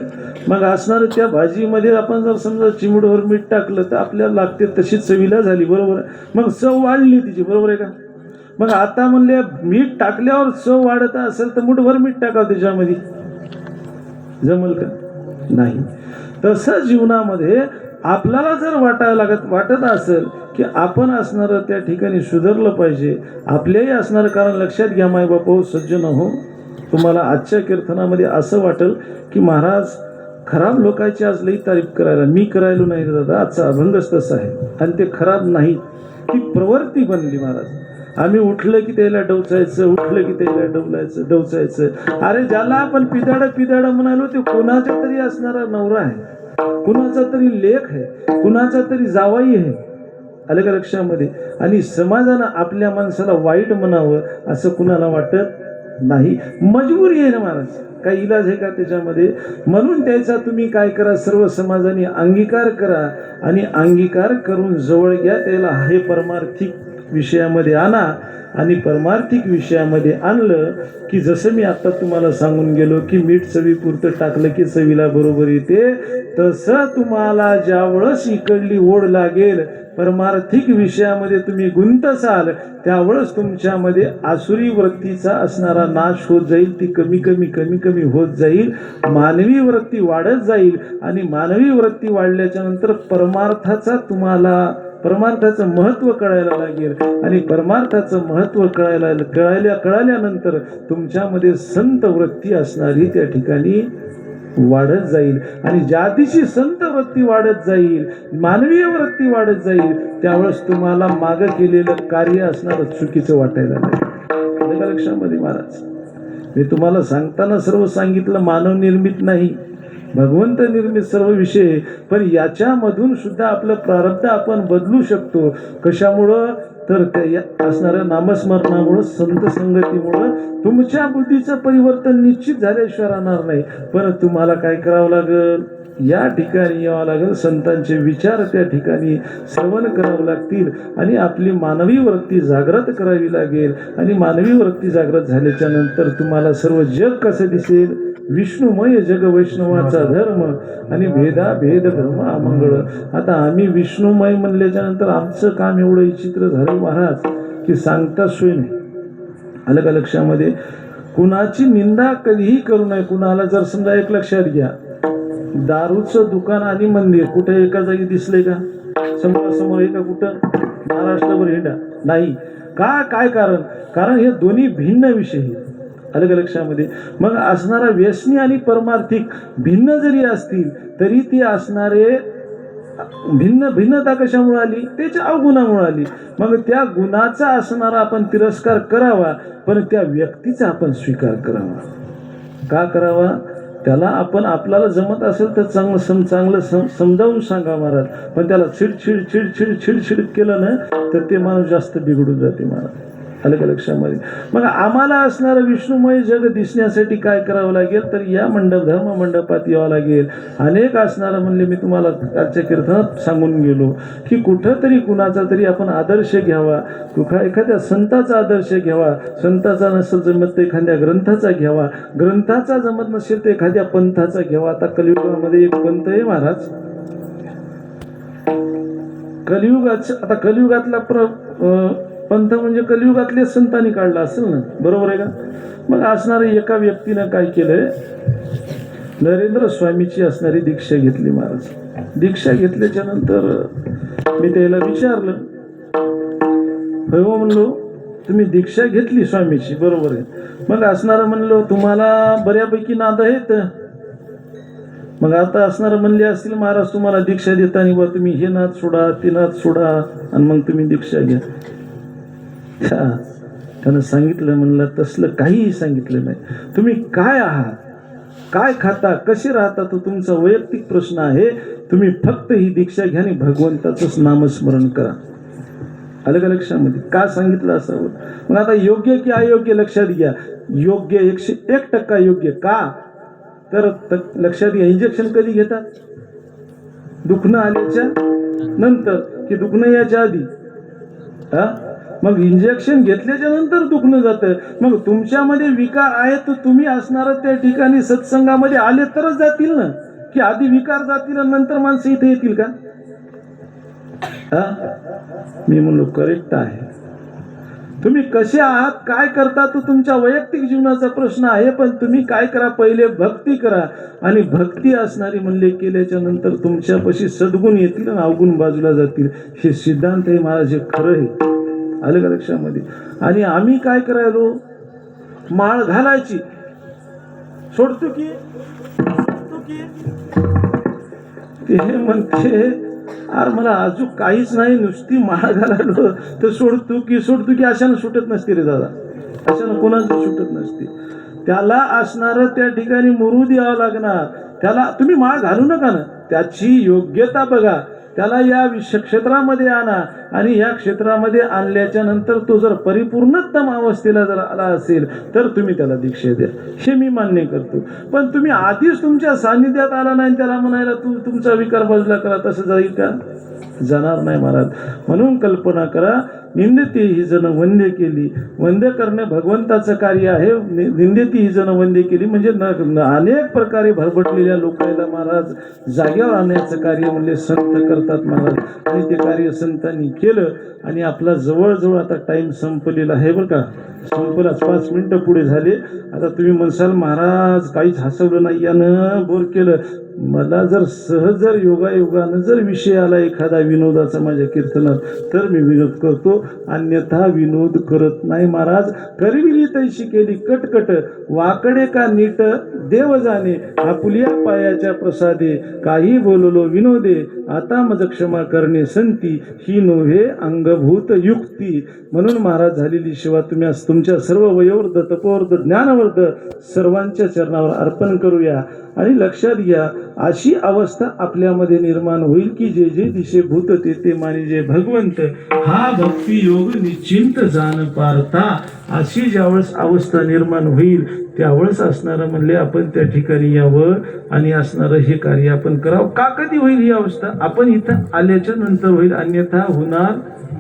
मग असणार त्या भाजीमध्ये आपण जर समजा चिमूटभर मीठ टाकलं तर आपल्याला लागते तशी चवीला झाली, बरोबर आहे. मग चव वाढली तिची, बरोबर आहे का? मग आता म्हणले मीठ टाकल्यावर चव वाढत असेल तर मुठभर मीठ टाकावं त्याच्यामध्ये, जमल का? नाही. तसं जीवनामध्ये आपल्याला जर वाटत असेल की आपण असणारं त्या ठिकाणी सुधारलं पाहिजे, आपल्याही असणारं, कारण लक्षात घ्या माय बापा सज्जन हो, तुम्हाला आजच्या कीर्तनामध्ये असं वाटेल की महाराज खराब लोकांची आज लई तारीफ करायला, मी करायलो नाही दादा, आजचा अभंगच तसा आहे. आणि ते खराब नाही, ती प्रवृत्ती बनली महाराज. आम्ही उठलं की त्याला डवचायचं, उठलं की त्याला डवचायचं. अरे ज्याला आपण पिदाड म्हणालो ते कोणाचा तरी असणारा नवरा आहे, कुणाचा तरी लेख आहे, कुणाचा तरी जावाई आहे, आलं का लक्षामध्ये? आणि समाजानं आपल्या माणसाला वाईट म्हणावं असं कुणाला वाटत नाही. मजबुरी आहे ना महाराज, काही इलाज आहे का त्याच्यामध्ये? म्हणून त्याचा तुम्ही काय करा, सर्व समाजाने अंगीकार करा आणि अंगीकार करून जवळ घ्या, त्याला हे परमार्थिक विषयामध्ये आणा. आणि परमार्थिक विषयामध्ये आणलं की जसं मी आता तुम्हाला सांगून गेलो की मीठ चवीपुरतं टाकलं की चवीला बरोबर येते, तसं तुम्हाला ज्यावेळेस इकडली ओढ लागेल, परमार्थिक विषयामध्ये तुम्ही गुंतसाल, त्यावेळेस तुमच्यामध्ये आसुरी वृत्तीचा असणारा नाश होत जाईल, ती कमी कमी होत जाईल, मानवी वृत्ती वाढत जाईल. आणि मानवी वृत्ती वाढल्याच्या नंतर परमार्थाचं महत्त्व कळायला लागेल. आणि परमार्थाचं महत्त्व कळाल्यानंतर तुमच्यामध्ये संत वृत्ती असणारी त्या ठिकाणी वाढत जाईल. आणि ज्या दिवशी संत वृत्ती वाढत जाईल, मानवीय वृत्ती वाढत जाईल, त्यावेळेस तुम्हाला मागं केलेलं कार्य असणारं चुकीचं वाटायला लागेल. लक्षामध्ये महाराज, मी तुम्हाला सांगताना सर्व सांगितलं मानव निर्मित नाही, भगवंत निर्मित सर्व विषय. पण याच्यामधून सुद्धा आपलं प्रारब्ध आपण बदलू शकतो. कशामुळं? तर त्या असणाऱ्या नामस्मरणामुळं, संत संगतीमुळं तुमच्या बुद्धीचं परिवर्तन निश्चित झाल्याशिवाय राहणार नाही. पण तुम्हाला काय करावं लागेल? या ठिकाणी यावं लागेल, संतांचे विचार त्या ठिकाणी श्रवण करावं लागतील आणि आपली मानवी वृत्ती जागृत करावी लागेल. आणि मानवी वृत्ती जागृत झाल्याच्या नंतर तुम्हाला सर्व जग कसं दिसेल? विष्णुमय जग वैष्णवाचा धर्म आणि भेद धर्म अमंगळ. आता आम्ही विष्णुमय म्हणल्याच्या नंतर आमचं काम एवढं विचित्र झालं महाराज की सांगता सोय नाही. आलं का लक्षामध्ये? कुणाची निंदा कधीही करू नये. कुणाला जर समजा एक लक्षात घ्या, दारूचं दुकान आणि मंदिर कुठे एका जागी दिसले का? समोर एका कुठं महाराष्ट्रभर हिंडा नाही का? काय कारण हे दोन्ही भिन्न विषय. आलं का लक्षामध्ये? मग असणारा व्यसनी आणि परमार्थिक भिन्न जरी असतील तरी ती असणारे भिन्नता कशामुळे आली? त्याच्या अवगुणामुळे आली. मग त्या गुणाचा असणारा आपण तिरस्कार करावा, पण त्या व्यक्तीचा आपण स्वीकार करावा. का करावा? त्याला आपण आपल्याला जमत असेल तर चांगलं समजावून सांगा महाराज. पण त्याला चिडचिड केलं ना तर ते माणूस जास्त बिघडून जाते महाराज. आलं का लक्षामध्ये? मग आम्हाला असणारं विष्णुमय जग दिसण्यासाठी काय करावं लागेल? तर या धर्म मंडपात यावं लागेल. अनेक असणारं म्हणले मी तुम्हाला आजच्या कीर्तनात सांगून गेलो की कुठंतरी कुणाचा तरी आपण आदर्श घ्यावा. एखाद्या संताचा आदर्श घ्यावा. संताचा नसेल जमत तर एखाद्या ग्रंथाचा घ्यावा. ग्रंथाचा जमत नसेल तर एखाद्या पंथाचा घ्यावा. आता कलियुगामध्ये एक पंथ आहे महाराज, आता कलियुगातला पंथ म्हणजे कलियुगातले संतांनी काढला असेल ना, बरोबर आहे का? मग असणाऱ्या एका व्यक्तीनं काय केलंय, नरेंद्र स्वामीची असणारी दीक्षा घेतली महाराज. दीक्षा घेतल्याच्या नंतर मी त्याला विचारलं, हो म्हणलो तुम्ही दीक्षा घेतली स्वामीची, बरोबर आहे. मग असणारं म्हणलो तुम्हाला बऱ्यापैकी नाद आहेत. मग आता असणारं म्हणले असतील महाराज तुम्हाला दीक्षा देताना बा तुम्ही हे नाद सोडा ते नाद सोडा आणि मग तुम्ही दीक्षा घ्या. त्यानं सांगितलं म्हणलं तसलं काहीही सांगितलं नाही. तुम्ही काय आहात, काय खाता, कसे राहता तो तुमचा वैयक्तिक प्रश्न आहे. तुम्ही फक्त ही दीक्षा घ्या आणि भगवंताचंच नामस्मरण करा. आलं का लक्षामध्ये? का सांगितलं असावं? मग आता योग्य की अयोग्य लक्षात घ्या. योग्य 101% योग्य. का तर लक्षात घ्या, इंजेक्शन कधी घेतात? दुखणं आल्याच्या नंतर की दुखणं याच्या आधी? मग इंजेक्शन घेतल्याच्या नंतर दुखणं जातं. मग तुमच्यामध्ये विकार आहे तर तुम्ही असणार त्या ठिकाणी सत्संगामध्ये आले तरच जातील ना, की आधी विकार जातील आणि नंतर माणसं इथे येतील का? मी म्हणलो करेक्ट आहे. तुम्ही कसे आहात, काय करता तो तुमच्या वैयक्तिक जीवनाचा प्रश्न आहे. पण तुम्ही काय करा, पहिले भक्ती करा. आणि भक्ती असणारी म्हणले केल्याच्या नंतर तुमच्यापाशी सद्गुण येतील आणि अवगुण बाजूला जातील. हे सिद्धांत आहे महाराज, हे खरं आहे. आलं का लक्षामध्ये? आणि आम्ही काय करायलो, माळ घालायची सोडतो की ते म्हणते अरे मला अजून काहीच नाही, नुसती माळ घालायलो तर सोडतो की अशानं सुटत नसते रे दादा, अशानं कोणाचं सुटत नसते. त्याला असणारं त्या ठिकाणी मुरू द्यावं लागणार. त्याला तुम्ही माळ घालू नका ना, त्याची योग्यता बघा, त्याला या क्षेत्रामध्ये आणा. आणि या क्षेत्रामध्ये आणल्याच्या नंतर तो जर परिपूर्णतम अवस्थेला जर आला असेल तर तुम्ही त्याला दीक्षा द्या, हे मी मान्य करतो. पण तुम्ही आधीच तुमच्या सान्निध्यात आला नाही त्याला म्हणायला तुमचा विकार बाजूला करा, तसं जाईल का? जाणार नाही महाराज. म्हणून कल्पना करा, निंदती ही जण वंद्य केली. वंद्य करणे भगवंताचं कार्य आहे. निंदती ही जण वंद्य केली म्हणजे अनेक प्रकारे भरभटलेल्या लोकांना महाराज जाग्यावर आणण्याचं कार्य म्हणजे संत करतात महाराज. आणि ते कार्य संतांनी केलं. आणि आपला जवळजवळ आता टाइम संपलेला आहे बरं का, संपलाच. 5 मिनिटं पुढे झाले. आता तुम्ही म्हणसाल महाराज काहीच हसवलं नाही, यानं बोर केलं. मला जर सहज जर योगायोगानं जर विषय आला एखादा विनोदाचा माझ्या कीर्तनात तर मी विनोद करतो, अन्यथा विनोद करत नाही महाराज. करविली तैशी केली कटकट, वाकडे का नीट देव जाणे, आपुलिया पायाच्या प्रसादे, काही बोललो विनोदे, आता मज क्षमा करणे संती, ही नोहे अंगभूत युक्ती. म्हणून महाराज झालेली सेवा तुम्ही आज तुमच्या सर्व वयोवृद्ध, तपोवृद्ध, ज्ञानवृद्ध सर्वांच्या चरणावर अर्पण करूया. आणि लक्षात घ्या, अशी अवस्था आपल्यामध्ये निर्माण होईल की जे जे दिशे भूत ते माने जे भगवंत, हा भक्ती योग निश्चिंत जाण पारता. अशी ज्यावेळेस अवस्था निर्माण होईल त्यावेळेस असणारं म्हणले आपण त्या ठिकाणी यावं आणि असणारं हे कार्य आपण करावं. का कधी होईल ही अवस्था? आपण इथं आल्याच्या नंतर होईल, अन्यथा होणार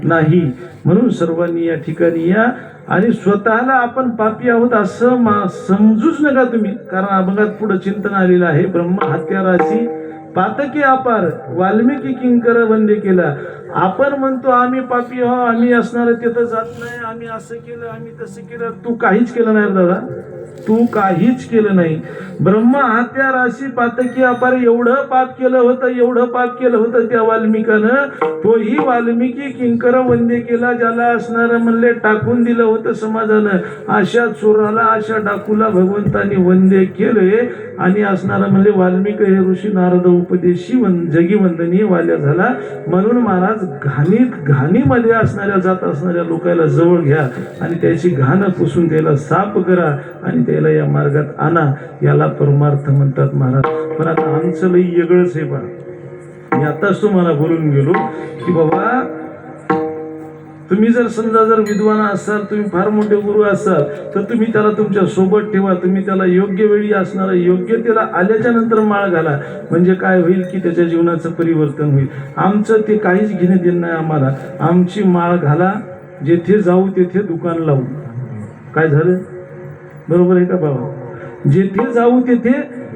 नाही. म्हणून सर्वांनी या ठिकाणी या आणि स्वतःला आपण पापी आहोत असं समजूच नका तुम्ही. कारण अभंगात पुढे चिंतन आलेलं आहे, ब्रह्म हत्याराची पातकी अपार, वाल्मिकी किंकर वंदे केला. आपण म्हणतो आम्ही पापी आहो, आम्ही असणार तिथं जात नाही, आम्ही असं केलं, आम्ही तसं केलं. तू काहीच केलं नाही दादा, तू काहीच केलं नाही. ब्रह्म हत्या राशी पातकी अपार, एवढं पाप केलं होतं त्या वाल्मिकानं. तोही वाल्मिकी किंकर वंदे केला, ज्याला असणारं म्हणले टाकून दिलं होतं समाजानं. अशा चोराला, अशा डाकूला भगवंतानी वंदे केले. आणि असणारं म्हणले वाल्मिक हे ऋषी नारद उपदेशी जगी वंदनीय वाल्या झाला. म्हणून महाराज घाणीमध्ये असणाऱ्या जात असणाऱ्या लोकांना जवळ घ्या आणि त्याची घाण पुसून त्याला साफ करा आणि त्याला या मार्गात आणा. याला परमार्थ म्हणतात महाराज. पण आता आमचं लई वेगळंच आहे बा. मी आताच तुम्हाला बोलून गेलो की बाबा तुम्ही जर समजा जर विद्वान असाल, तुम्ही फार मोठे गुरु असाल तर तुम्ही त्याला तुमच्या सोबत ठेवा. तुम्ही त्याला योग्य वेळी असणार योग्य त्याला आल्याच्या नंतर माळ घाला. म्हणजे काय होईल की त्याच्या जीवनाचं परिवर्तन होईल. आमचं ते काहीच घेणं देणं नाही आम्हाला. आमची माळ घाला, जेथे जाऊ तेथे दुकान लावू. काय झालं? बरोबर आहे का बाबा? जेथे जाऊ तेथे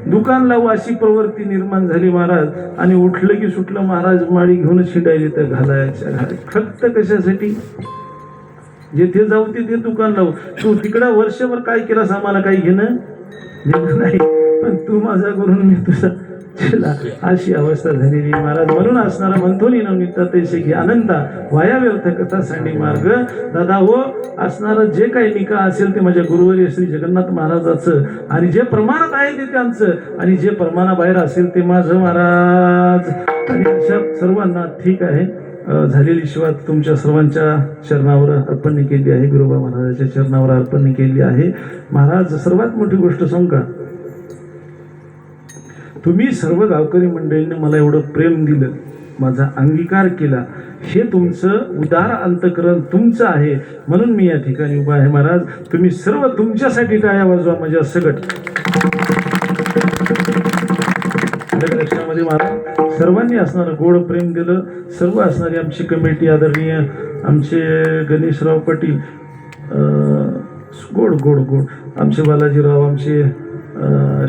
दुकान लावू अशी प्रवृत्ती निर्माण झाली महाराज. आणि उठलं की सुटलं महाराज माळी घेऊन शिंडायला तर घालायच्या. फक्त कशासाठी? जेथे जाऊ तिथे दुकान लावू. तू तिकडं वर्षभर काय केलास आम्हाला काही घेणं नाही. पण तू माझा करून मी तुझा चला अशी अवस्था झालेली महाराज. म्हणून असणारा म्हणतो निमित्त तैसे घे अनंता वाया व्यर्थ कथा सांडी मार्ग. दादा हो, असणारं जे काही निका असेल ते माझ्या गुरुवर्य श्री जगन्नाथ महाराजाचं, आणि जे प्रमाणात आहे ते त्यांचं, आणि जे प्रमाणाबाहेर असेल ते माझं महाराज. आणि अशा सर्वांना ठीक आहे झालेली शिवा तुमच्या सर्वांच्या चरणावर अर्पण केली आहे, गुरुबा महाराजाच्या चरणावर अर्पण केली आहे. महाराज सर्वात मोठी गोष्ट सांगू का, तुम्ही सर्व गावकरी मंडळींनी मला एवढं प्रेम दिलं, माझा अंगीकार केला, हे तुमचं उदार अंतकरण तुमचं आहे, म्हणून मी या ठिकाणी उभा आहे. महाराज तुम्ही सर्व तुमच्यासाठी टाळ्या वाजवा माझ्या सगट. लक्षामध्ये महाराज सर्वांनी असणारं गोड प्रेम दिलं. सर्व असणारी आमची कमिटी आदरणीय आमचे गणेशराव पाटील, गोड गोड गोड आमचे बालाजीराव, आमचे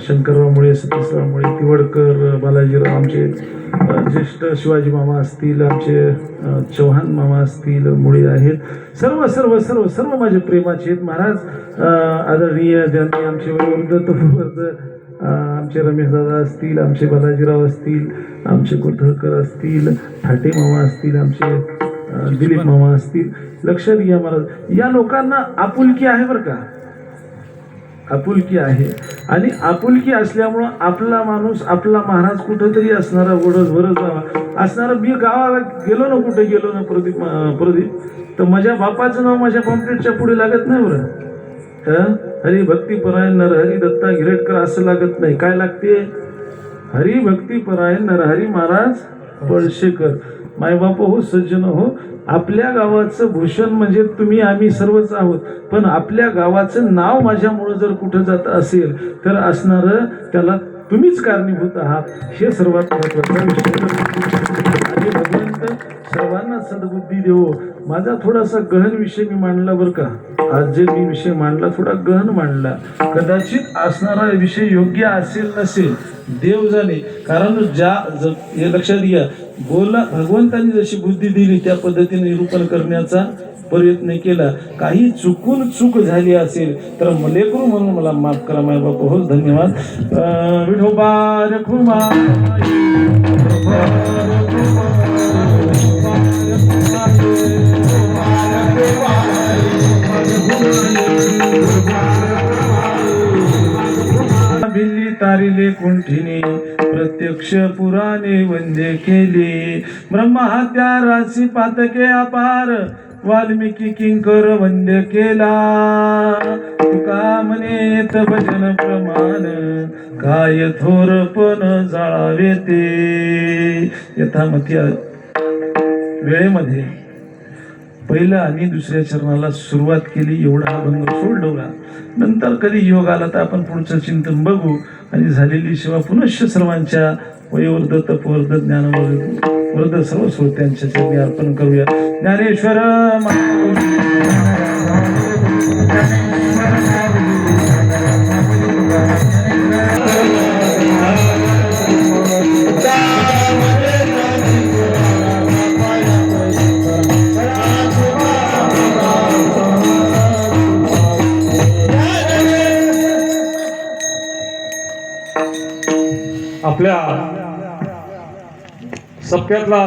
शंकरराव मुळे, सतीशराव मुळे, तिवडकर, बालाजीराव, आमचे ज्येष्ठ शिवाजी मामा असतील, आमचे चव्हाण मामा असतील, मुळे आहेत. सर्व सर्व सर्व सर्व माझे प्रेमाचे आहेत महाराज. आदरणीय ज्यांनी आमचे वयोवृद्ध आमचे रमेशदादा असतील, आमचे बालाजीराव असतील, आमचे कोथळकर असतील, ठाटे मामा असतील, आमचे दिलीप मामा असतील. लक्षात घ्या महाराज, या लोकांना आपुलकी आहे बरं का, आपुलकी आहे. आणि आपुलकी असल्यामुळं आपला माणूस, आपला महाराज कुठंतरी असणारा वरच असणारा. मी गावाला गेलो ना, कुठे गेलो ना प्रदीप, तर माझ्या बापाचं नाव माझ्या पॉम्पलेटच्या पुढे लागत नाही बरं. हरिभक्तीपरायण नरहरी दत्ता गिरटकर असं लागत नाही. काय लागते? हरिभक्तीपरायण नरहरी महाराज पळशेकर. मायबाप हो, सज्जन हो, आपल्या गावाचं भूषण म्हणजे तुम्ही आम्ही सर्वच आहोत, पण आपल्या गावाचं नाव माझ्यामुळं जर कुठं जात असेल तर असणारं त्याला तुम्हीच कारणीभूत आहात, हे सर्वात महत्त्वाचा विषय. आणि भगवंत सर्वांना सद्बुद्धी देवो. माझा थोडासा गहन विषय मी मांडला बरं का, आज जे मी विषय मांडला थोडा गहन मांडला. कदाचित असणारा विषय योग्य असेल नसेल देव जाणे, कारण हे लक्षात घ्या, भगवंतांनी जशी बुद्धी दिली त्या पद्धतीने निरूपण करण्याचा प्रयत्न केला. काही चुकून चूक झाली असेल तर लेकरू म्हणून मला माफ करा माय बाप हो. धन्यवाद. विठोबा रखुमा भिल्ली तारिले कुंठिने प्रत्यक्ष पुराणे वंदे केले. ब्रह्महत्या राशी पातके अपार वाल्मिकी किंकर वंद्य केला. तुका म्हणेत भजन प्रमाण काय थोरपण जाळावे ते. यथामती वेळेमध्ये पहिल्या आणि दुसऱ्या चरणाला सुरुवात केली, एवढा अभंग सोडवला. नंतर कधी योग आला तर आपण पुढचं चिंतन बघू. आणि झालेली सेवा पुनश्च सर्वांच्या वयोवृद्ध, तपवर्ध, ज्ञानवर्ध सर्व श्रोत्यांच्या चरणी अर्पण करूया. ज्ञानेश्वर आपल्या सप्त्यातला